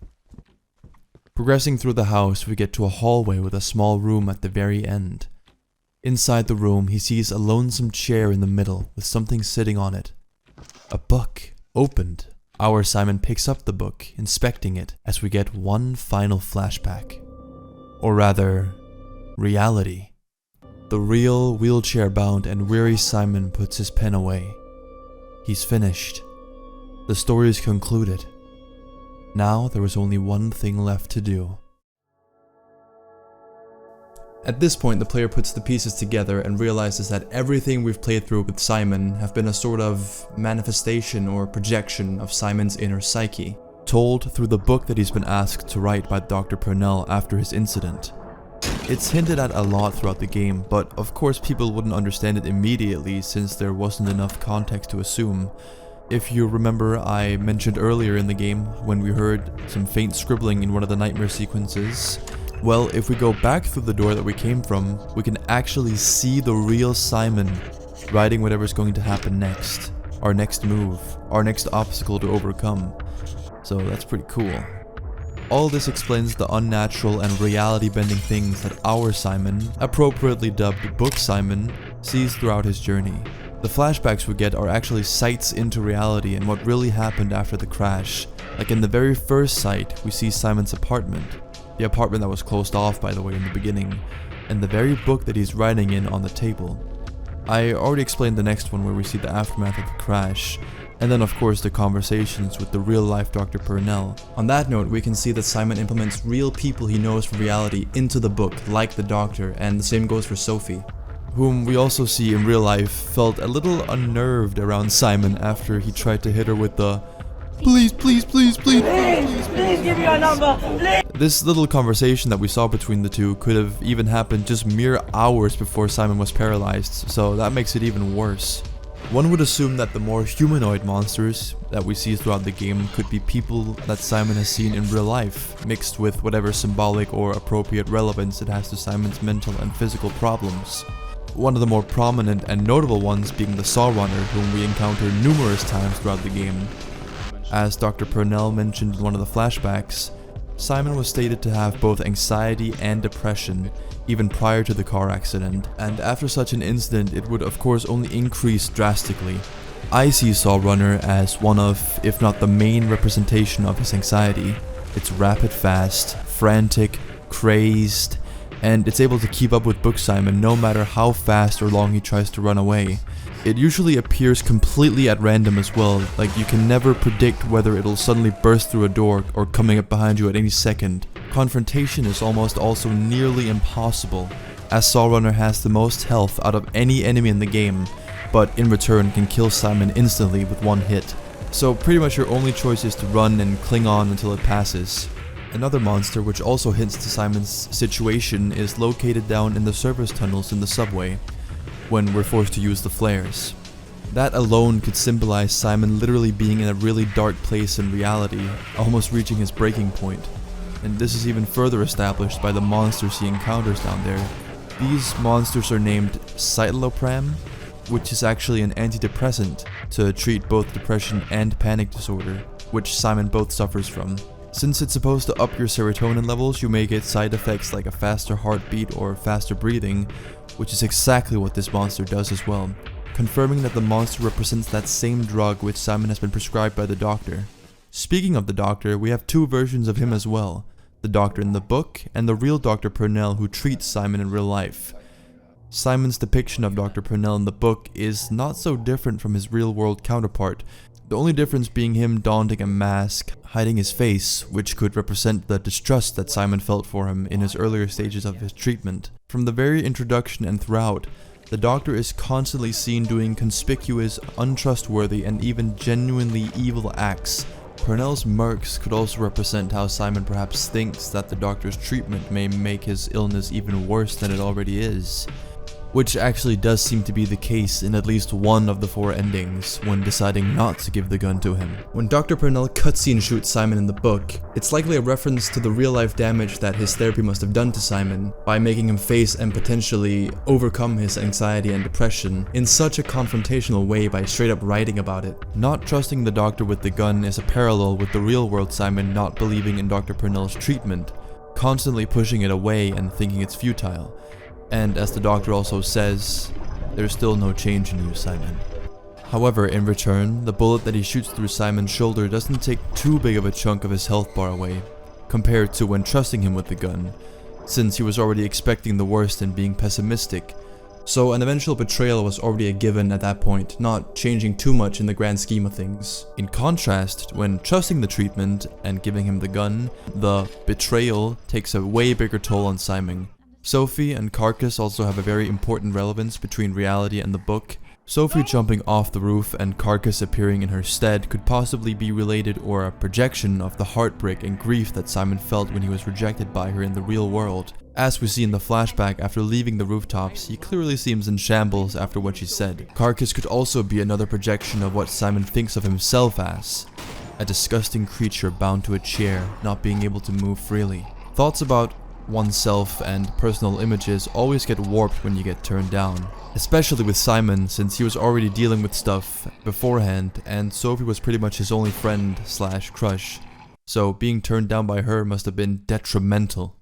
Progressing through the house, we get to a hallway with a small room at the very end. Inside the room, he sees a lonesome chair in the middle with something sitting on it. A book, opened. Our Simon picks up the book, inspecting it, as we get one final flashback. Or rather, reality. The real, wheelchair-bound and weary Simon puts his pen away. He's finished. The story is concluded. Now there was only one thing left to do. At this point, the player puts the pieces together and realizes that everything we've played through with Simon have been a sort of manifestation or projection of Simon's inner psyche, told through the book that he's been asked to write by Dr. Purnell after his incident. It's hinted at a lot throughout the game, but of course people wouldn't understand it immediately since there wasn't enough context to assume. If you remember, I mentioned earlier in the game when we heard some faint scribbling in one of the nightmare sequences. Well, if we go back through the door that we came from, we can actually see the real Simon writing whatever's going to happen next. Our next move, our next obstacle to overcome. So that's pretty cool. All this explains the unnatural and reality-bending things that our Simon, appropriately dubbed Book Simon, sees throughout his journey. The flashbacks we get are actually sights into reality and what really happened after the crash. Like in the very first sight, we see Simon's apartment. The apartment that was closed off, by the way, in the beginning. And the very book that he's writing in on the table. I already explained the next one where we see the aftermath of the crash. And then of course the conversations with the real life Dr. Purnell. On that note, we can see that Simon implements real people he knows from reality into the book, like the doctor, and the same goes for Sophie, whom we also see in real life felt a little unnerved around Simon after he tried to hit her with the please give me your number, please. This little conversation that we saw between the two could have even happened just mere hours before Simon was paralyzed, so that makes it even worse. One would assume that the more humanoid monsters that we see throughout the game could be people that Simon has seen in real life, mixed with whatever symbolic or appropriate relevance it has to Simon's mental and physical problems. One of the more prominent and notable ones being the Saw Runner, whom we encounter numerous times throughout the game. As Dr. Purnell mentioned in one of the flashbacks, Simon was stated to have both anxiety and depression, even prior to the car accident, and after such an incident it would of course only increase drastically. I see Saw Runner as one of, if not the main representation of his anxiety. It's rapid fast, frantic, crazed, and it's able to keep up with Book Simon no matter how fast or long he tries to run away. It usually appears completely at random as well, like you can never predict whether it'll suddenly burst through a door or coming up behind you at any second. Confrontation is almost also nearly impossible, as Saw Runner has the most health out of any enemy in the game, but in return can kill Simon instantly with one hit. So pretty much your only choice is to run and cling on until it passes. Another monster which also hints to Simon's situation is located down in the service tunnels in the subway, when we're forced to use the flares. That alone could symbolize Simon literally being in a really dark place in reality, almost reaching his breaking point. And this is even further established by the monsters he encounters down there. These monsters are named citalopram, which is actually an antidepressant to treat both depression and panic disorder, which Simon both suffers from. Since it's supposed to up your serotonin levels, you may get side effects like a faster heartbeat or faster breathing, which is exactly what this monster does as well, confirming that the monster represents that same drug which Simon has been prescribed by the doctor. Speaking of the doctor, we have two versions of him as well, the doctor in the book and the real Dr. Purnell who treats Simon in real life. Simon's depiction of Dr. Purnell in the book is not so different from his real-world counterpart, the only difference being him donning a mask, hiding his face, which could represent the distrust that Simon felt for him in his earlier stages of his treatment. From the very introduction and throughout, the doctor is constantly seen doing conspicuous, untrustworthy, and even genuinely evil acts. Purnell's marks could also represent how Simon perhaps thinks that the doctor's treatment may make his illness even worse than it already is. Which actually does seem to be the case in at least one of the 4 endings, when deciding not to give the gun to him. When Dr. Purnell cutscene shoots Simon in the book, it's likely a reference to the real-life damage that his therapy must have done to Simon, by making him face and potentially overcome his anxiety and depression in such a confrontational way by straight up writing about it. Not trusting the doctor with the gun is a parallel with the real-world Simon not believing in Dr. Purnell's treatment, constantly pushing it away and thinking it's futile. And as the doctor also says, there's still no change in you, Simon. However, in return, the bullet that he shoots through Simon's shoulder doesn't take too big of a chunk of his health bar away, compared to when trusting him with the gun, since he was already expecting the worst and being pessimistic. So an eventual betrayal was already a given at that point, not changing too much in the grand scheme of things. In contrast, when trusting the treatment and giving him the gun, the betrayal takes a way bigger toll on Simon. Sophie and Carcass also have a very important relevance between reality and the book. Sophie jumping off the roof and Carcass appearing in her stead could possibly be related or a projection of the heartbreak and grief that Simon felt when he was rejected by her in the real world. As we see in the flashback, after leaving the rooftops, he clearly seems in shambles after what she said. Carcass could also be another projection of what Simon thinks of himself as a disgusting creature bound to a chair, not being able to move freely. Thoughts about oneself and personal images always get warped when you get turned down. Especially with Simon, since he was already dealing with stuff beforehand and Sophie was pretty much his only friend slash crush. So being turned down by her must have been detrimental.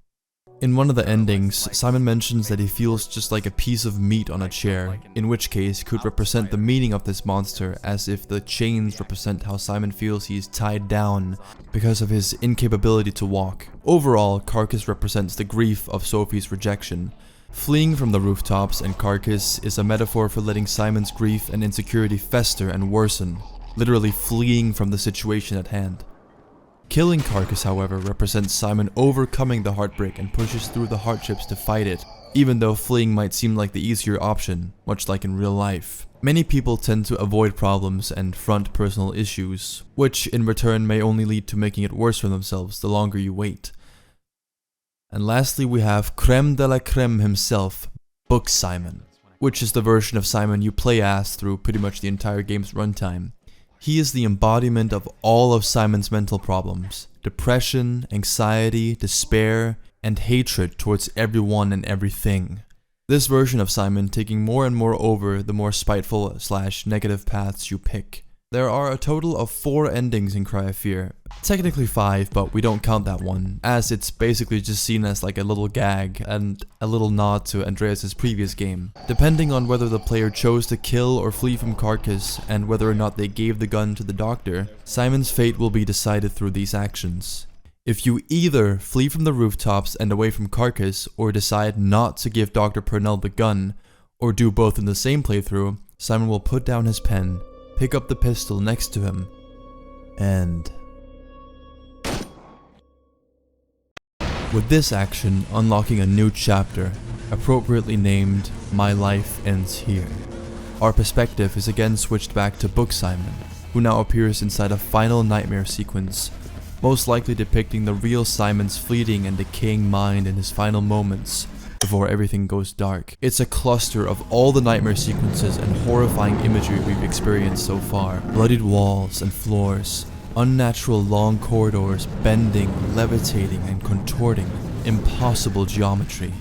In one of the endings, Simon mentions that he feels just like a piece of meat on a chair, in which case could represent the meaning of this monster as if the chains represent how Simon feels he is tied down because of his incapability to walk. Overall, Carcass represents the grief of Sophie's rejection. Fleeing from the rooftops and Carcass is a metaphor for letting Simon's grief and insecurity fester and worsen, literally fleeing from the situation at hand. Killing Carcass, however, represents Simon overcoming the heartbreak and pushes through the hardships to fight it, even though fleeing might seem like the easier option, much like in real life. Many people tend to avoid problems and front personal issues, which in return may only lead to making it worse for themselves the longer you wait. And lastly, we have creme de la creme himself, Book Simon, which is the version of Simon you play as through pretty much the entire game's runtime. He is the embodiment of all of Simon's mental problems: depression, anxiety, despair, and hatred towards everyone and everything. This version of Simon taking more and more over the more spiteful / negative paths you pick. There are a total of 4 endings in Cry of Fear. Technically 5, but we don't count that one, as it's basically just seen as like a little gag and a little nod to Andreas' previous game. Depending on whether the player chose to kill or flee from Carcass, and whether or not they gave the gun to the doctor, Simon's fate will be decided through these actions. If you either flee from the rooftops and away from Carcass, or decide not to give Dr. Purnell the gun, or do both in the same playthrough, Simon will put down his pen, pick up the pistol next to him, and... with this action unlocking a new chapter, appropriately named My Life Ends Here. Our perspective is again switched back to Book Simon, who now appears inside a final nightmare sequence, most likely depicting the real Simon's fleeting and decaying mind in his final moments, before everything goes dark. It's a cluster of all the nightmare sequences and horrifying imagery we've experienced so far. Bloodied walls and floors, unnatural long corridors bending, levitating and contorting, impossible geometry,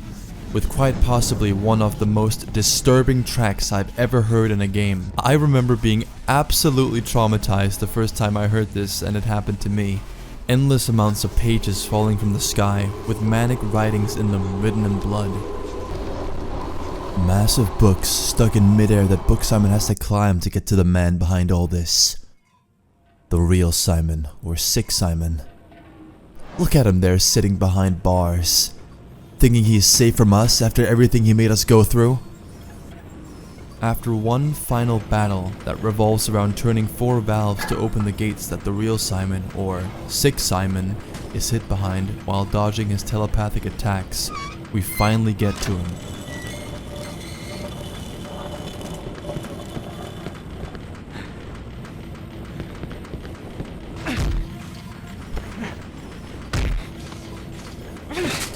with quite possibly one of the most disturbing tracks I've ever heard in a game. I remember being absolutely traumatized the first time I heard this, and it happened to me. Endless amounts of pages falling from the sky, with manic writings in them written in blood. Massive books stuck in midair that Book Simon has to climb to get to the man behind all this. The real Simon, or Sick Simon. Look at him there sitting behind bars, thinking he's safe from us after everything he made us go through. After one final battle that revolves around turning 4 valves to open the gates that the real Simon, or Sick Simon, is hid behind while dodging his telepathic attacks, we finally get to him.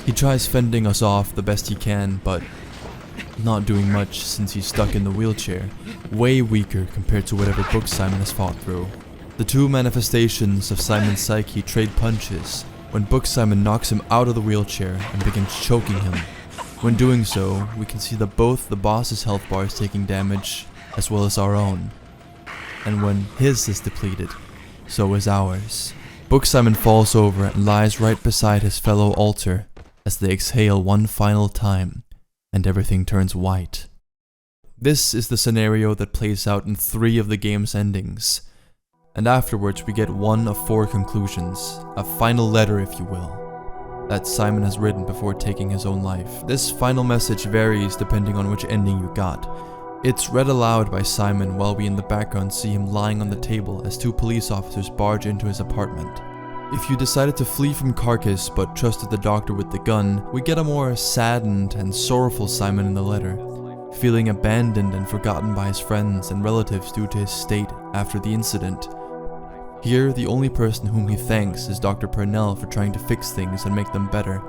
He tries fending us off the best he can, but not doing much since he's stuck in the wheelchair, way weaker compared to whatever Book Simon has fought through. The two manifestations of Simon's psyche trade punches when Book Simon knocks him out of the wheelchair and begins choking him. When doing so, we can see that both the boss's health bar is taking damage, as well as our own. And when his is depleted, so is ours. Book Simon falls over and lies right beside his fellow altar as they exhale one final time, and everything turns white. This is the scenario that plays out in 3 of the game's endings, and afterwards we get one of 4 conclusions, a final letter if you will, that Simon has written before taking his own life. This final message varies depending on which ending you got. It's read aloud by Simon while we in the background see him lying on the table as 2 police officers barge into his apartment. If you decided to flee from Carcass but trusted the doctor with the gun, we get a more saddened and sorrowful Simon in the letter, feeling abandoned and forgotten by his friends and relatives due to his state after the incident. Here, the only person whom he thanks is Dr. Purnell for trying to fix things and make them better.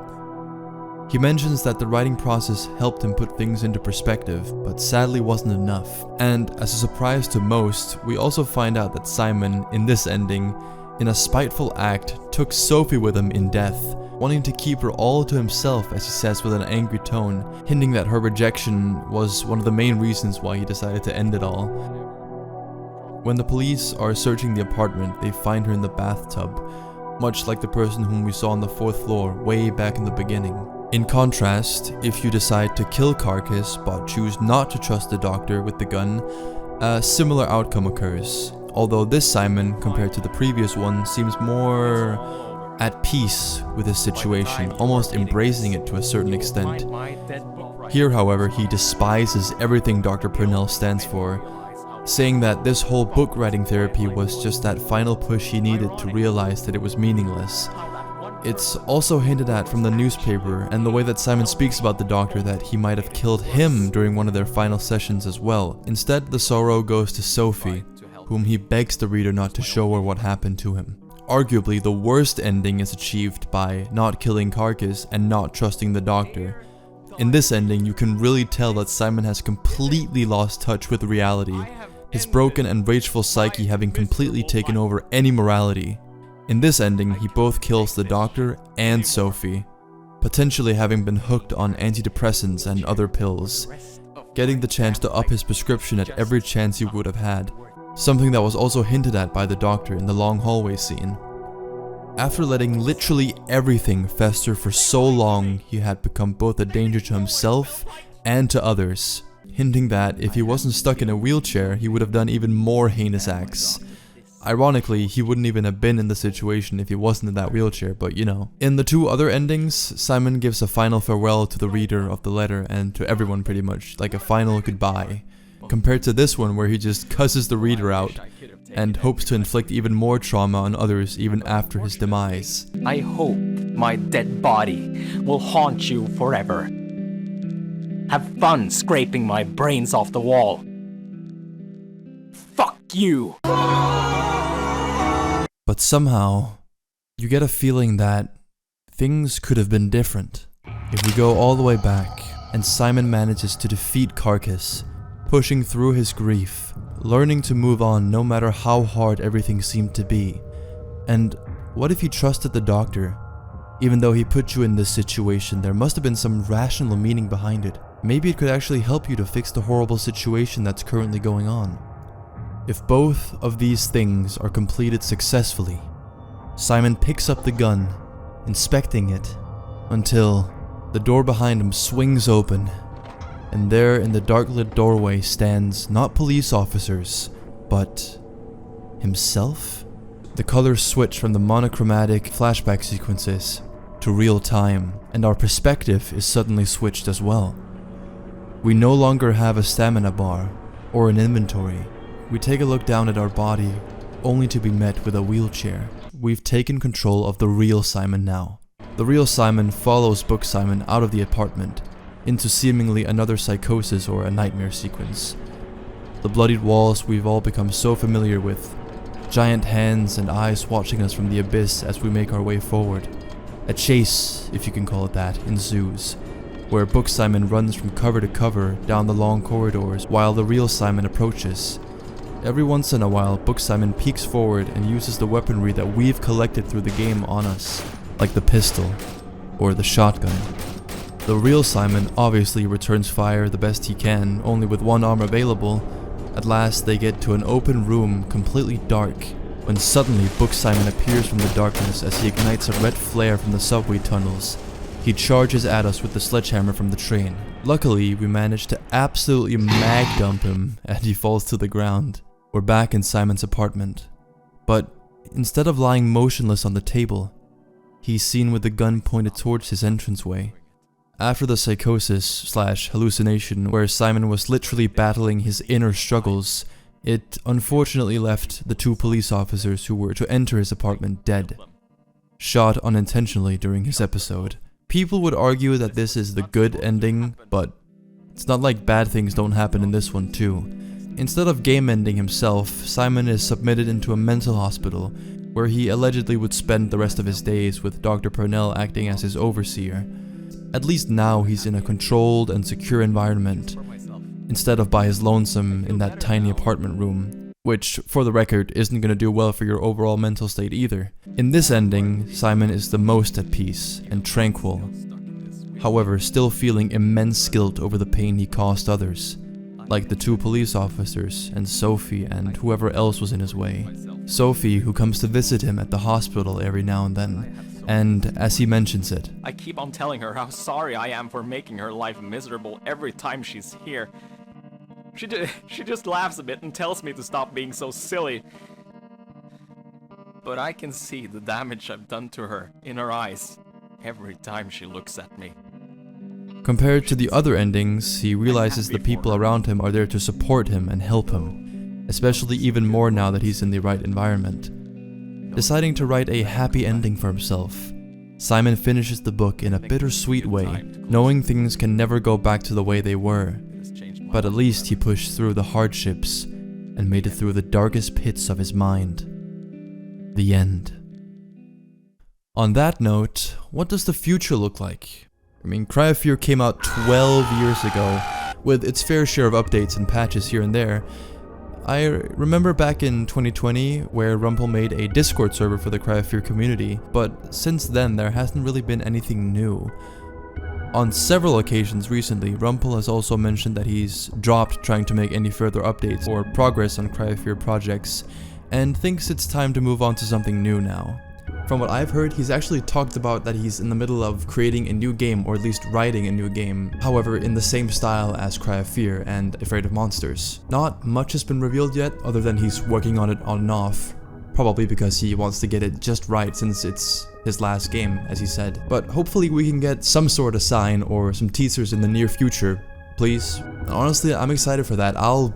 He mentions that the writing process helped him put things into perspective, but sadly wasn't enough. And as a surprise to most, we also find out that Simon, in this ending, in a spiteful act, took Sophie with him in death, wanting to keep her all to himself, as he says with an angry tone, hinting that her rejection was one of the main reasons why he decided to end it all. When the police are searching the apartment, they find her in the bathtub, much like the person whom we saw on the 4th floor way back in the beginning. In contrast, if you decide to kill Carcass but choose not to trust the doctor with the gun, a similar outcome occurs. Although this Simon, compared to the previous one, seems more at peace with his situation, almost embracing it to a certain extent. Here, however, he despises everything Dr. Purnell stands for, saying that this whole book writing therapy was just that final push he needed to realize that it was meaningless. It's also hinted at from the newspaper and the way that Simon speaks about the doctor that he might have killed him during one of their final sessions as well. Instead, the sorrow goes to Sophie, whom he begs the reader not to show her what happened to him. Arguably, the worst ending is achieved by not killing Carcass and not trusting the doctor. In this ending, you can really tell that Simon has completely lost touch with reality, his broken and rageful psyche having completely taken over any morality. In this ending, he both kills the doctor and Sophie, potentially having been hooked on antidepressants and other pills, getting the chance to up his prescription at every chance he would have had, something that was also hinted at by the doctor in the long hallway scene. After letting literally everything fester for so long, he had become both a danger to himself and to others, hinting that if he wasn't stuck in a wheelchair, he would have done even more heinous acts. Ironically, he wouldn't even have been in the situation if he wasn't in that wheelchair, but you know. In the two other endings, Simon gives a final farewell to the reader of the letter and to everyone pretty much, like a final goodbye, compared to this one where he just cusses the reader out and hopes to inflict even more trauma on others even after his demise. I hope my dead body will haunt you forever. Have fun scraping my brains off the wall. Fuck you! But somehow, you get a feeling that things could have been different. If we go all the way back, and Simon manages to defeat Carcass, pushing through his grief, learning to move on no matter how hard everything seemed to be. And what if he trusted the doctor? Even though he put you in this situation, there must have been some rational meaning behind it. Maybe it could actually help you to fix the horrible situation that's currently going on. If both of these things are completed successfully, Simon picks up the gun, inspecting it, until the door behind him swings open, and there in the dark-lit doorway stands not police officers, but himself? The colors switch from the monochromatic flashback sequences to real time, and our perspective is suddenly switched as well. We no longer have a stamina bar or an inventory. We take a look down at our body, only to be met with a wheelchair. We've taken control of the real Simon now. The real Simon follows Book Simon out of the apartment, into seemingly another psychosis or a nightmare sequence. The bloodied walls we've all become so familiar with, giant hands and eyes watching us from the abyss as we make our way forward. A chase, if you can call it that, ensues, where Book Simon runs from cover to cover down the long corridors while the real Simon approaches. Every once in a while, Book Simon peeks forward and uses the weaponry that we've collected through the game on us, like the pistol or the shotgun. The real Simon obviously returns fire the best he can, only with one arm available. At last they get to an open room, completely dark, when suddenly Book Simon appears from the darkness as he ignites a red flare from the subway tunnels. He charges at us with the sledgehammer from the train. Luckily, we manage to absolutely mag dump him and he falls to the ground. We're back in Simon's apartment. But instead of lying motionless on the table, he's seen with the gun pointed towards his entranceway. After the psychosis/hallucination where Simon was literally battling his inner struggles, it unfortunately left the two police officers who were to enter his apartment dead, shot unintentionally during his episode. People would argue that this is the good ending, but it's not like bad things don't happen in this one too. Instead of game ending himself, Simon is submitted into a mental hospital, where he allegedly would spend the rest of his days with Dr. Purnell acting as his overseer. At least now he's in a controlled and secure environment, instead of by his lonesome in that tiny apartment room, which, for the record, isn't gonna do well for your overall mental state either. In this ending, Simon is the most at peace and tranquil, however still feeling immense guilt over the pain he caused others, like the two police officers and Sophie and whoever else was in his way. Sophie, who comes to visit him at the hospital every now and then, and as he mentions it, I keep on telling her how sorry I am for making her life miserable every time she's here. She just laughs a bit and tells me to stop being so silly. But I can see the damage I've done to her in her eyes every time she looks at me. compared to the other endings, he realizes the people around him are there to support him and help him, especially even more now that he's in the right environment. Deciding to write a happy ending for himself, Simon finishes the book in a bittersweet way, knowing things can never go back to the way they were. But at least he pushed through the hardships and made it through the darkest pits of his mind. The end. On that note, what does the future look like? I mean, Cry of Fear came out 12 years ago, with its fair share of updates and patches here and there. I remember back in 2020 where ruMpel made a Discord server for the Cry of Fear community, but since then there hasn't really been anything new. On several occasions recently, ruMpel has also mentioned that he's dropped trying to make any further updates or progress on Cry of Fear projects, and thinks it's time to move on to something new now. From what I've heard, he's actually talked about that he's in the middle of creating a new game, or at least writing a new game, however in the same style as Cry of Fear and Afraid of Monsters. Not much has been revealed yet, other than he's working on it on and off, probably because he wants to get it just right since it's his last game, as he said. But hopefully we can get some sort of sign or some teasers in the near future, please. And honestly, I'm excited for that. I'll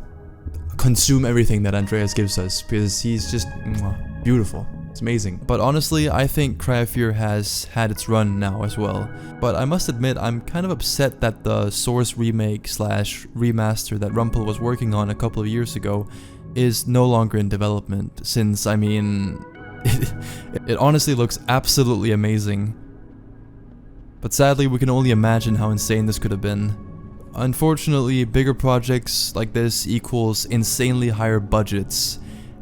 consume everything that Andreas gives us, because he's just beautiful. It's amazing. But honestly, I think Cry of Fear has had its run now as well. But I must admit, I'm kind of upset that the Source remake slash remaster that ruMpel was working on a couple of years ago is no longer in development, since, I mean, it honestly looks absolutely amazing. But sadly, we can only imagine how insane this could have been. Unfortunately, bigger projects like this equals insanely higher budgets,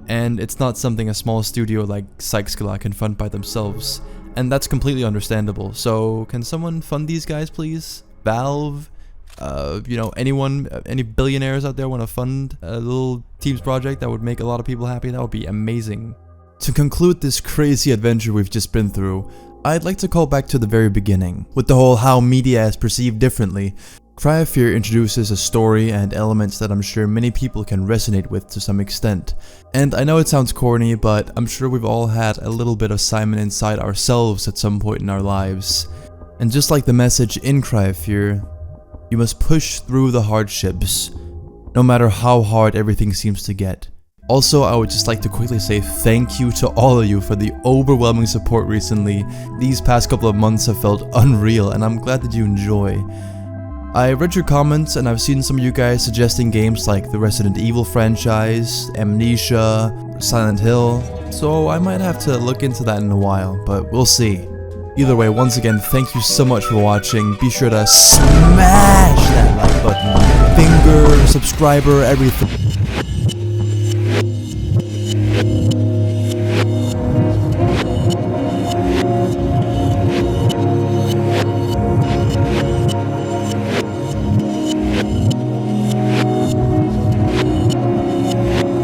and it's not something a small studio like Psyskallar can fund by themselves, and that's completely understandable. So can someone fund these guys, please? Valve? You know, anyone, any billionaires out there want to fund a little team's project that would make a lot of people happy? That would be amazing. To conclude this crazy adventure we've just been through, I'd like to call back to the very beginning, with the whole how media is perceived differently. Cry of Fear introduces a story and elements that I'm sure many people can resonate with to some extent. And I know it sounds corny, but I'm sure we've all had a little bit of Simon inside ourselves at some point in our lives. And just like the message in Cry of Fear, you must push through the hardships, no matter how hard everything seems to get. Also, I would just like to quickly say thank you to all of you for the overwhelming support recently. These past couple of months have felt unreal, and I'm glad that you enjoy. I read your comments, and I've seen some of you guys suggesting games like the Resident Evil franchise, Amnesia, Silent Hill, so I might have to look into that in a while, but we'll see. Either way, once again, thank you so much for watching. Be sure to smash that like button, finger, subscriber, everything.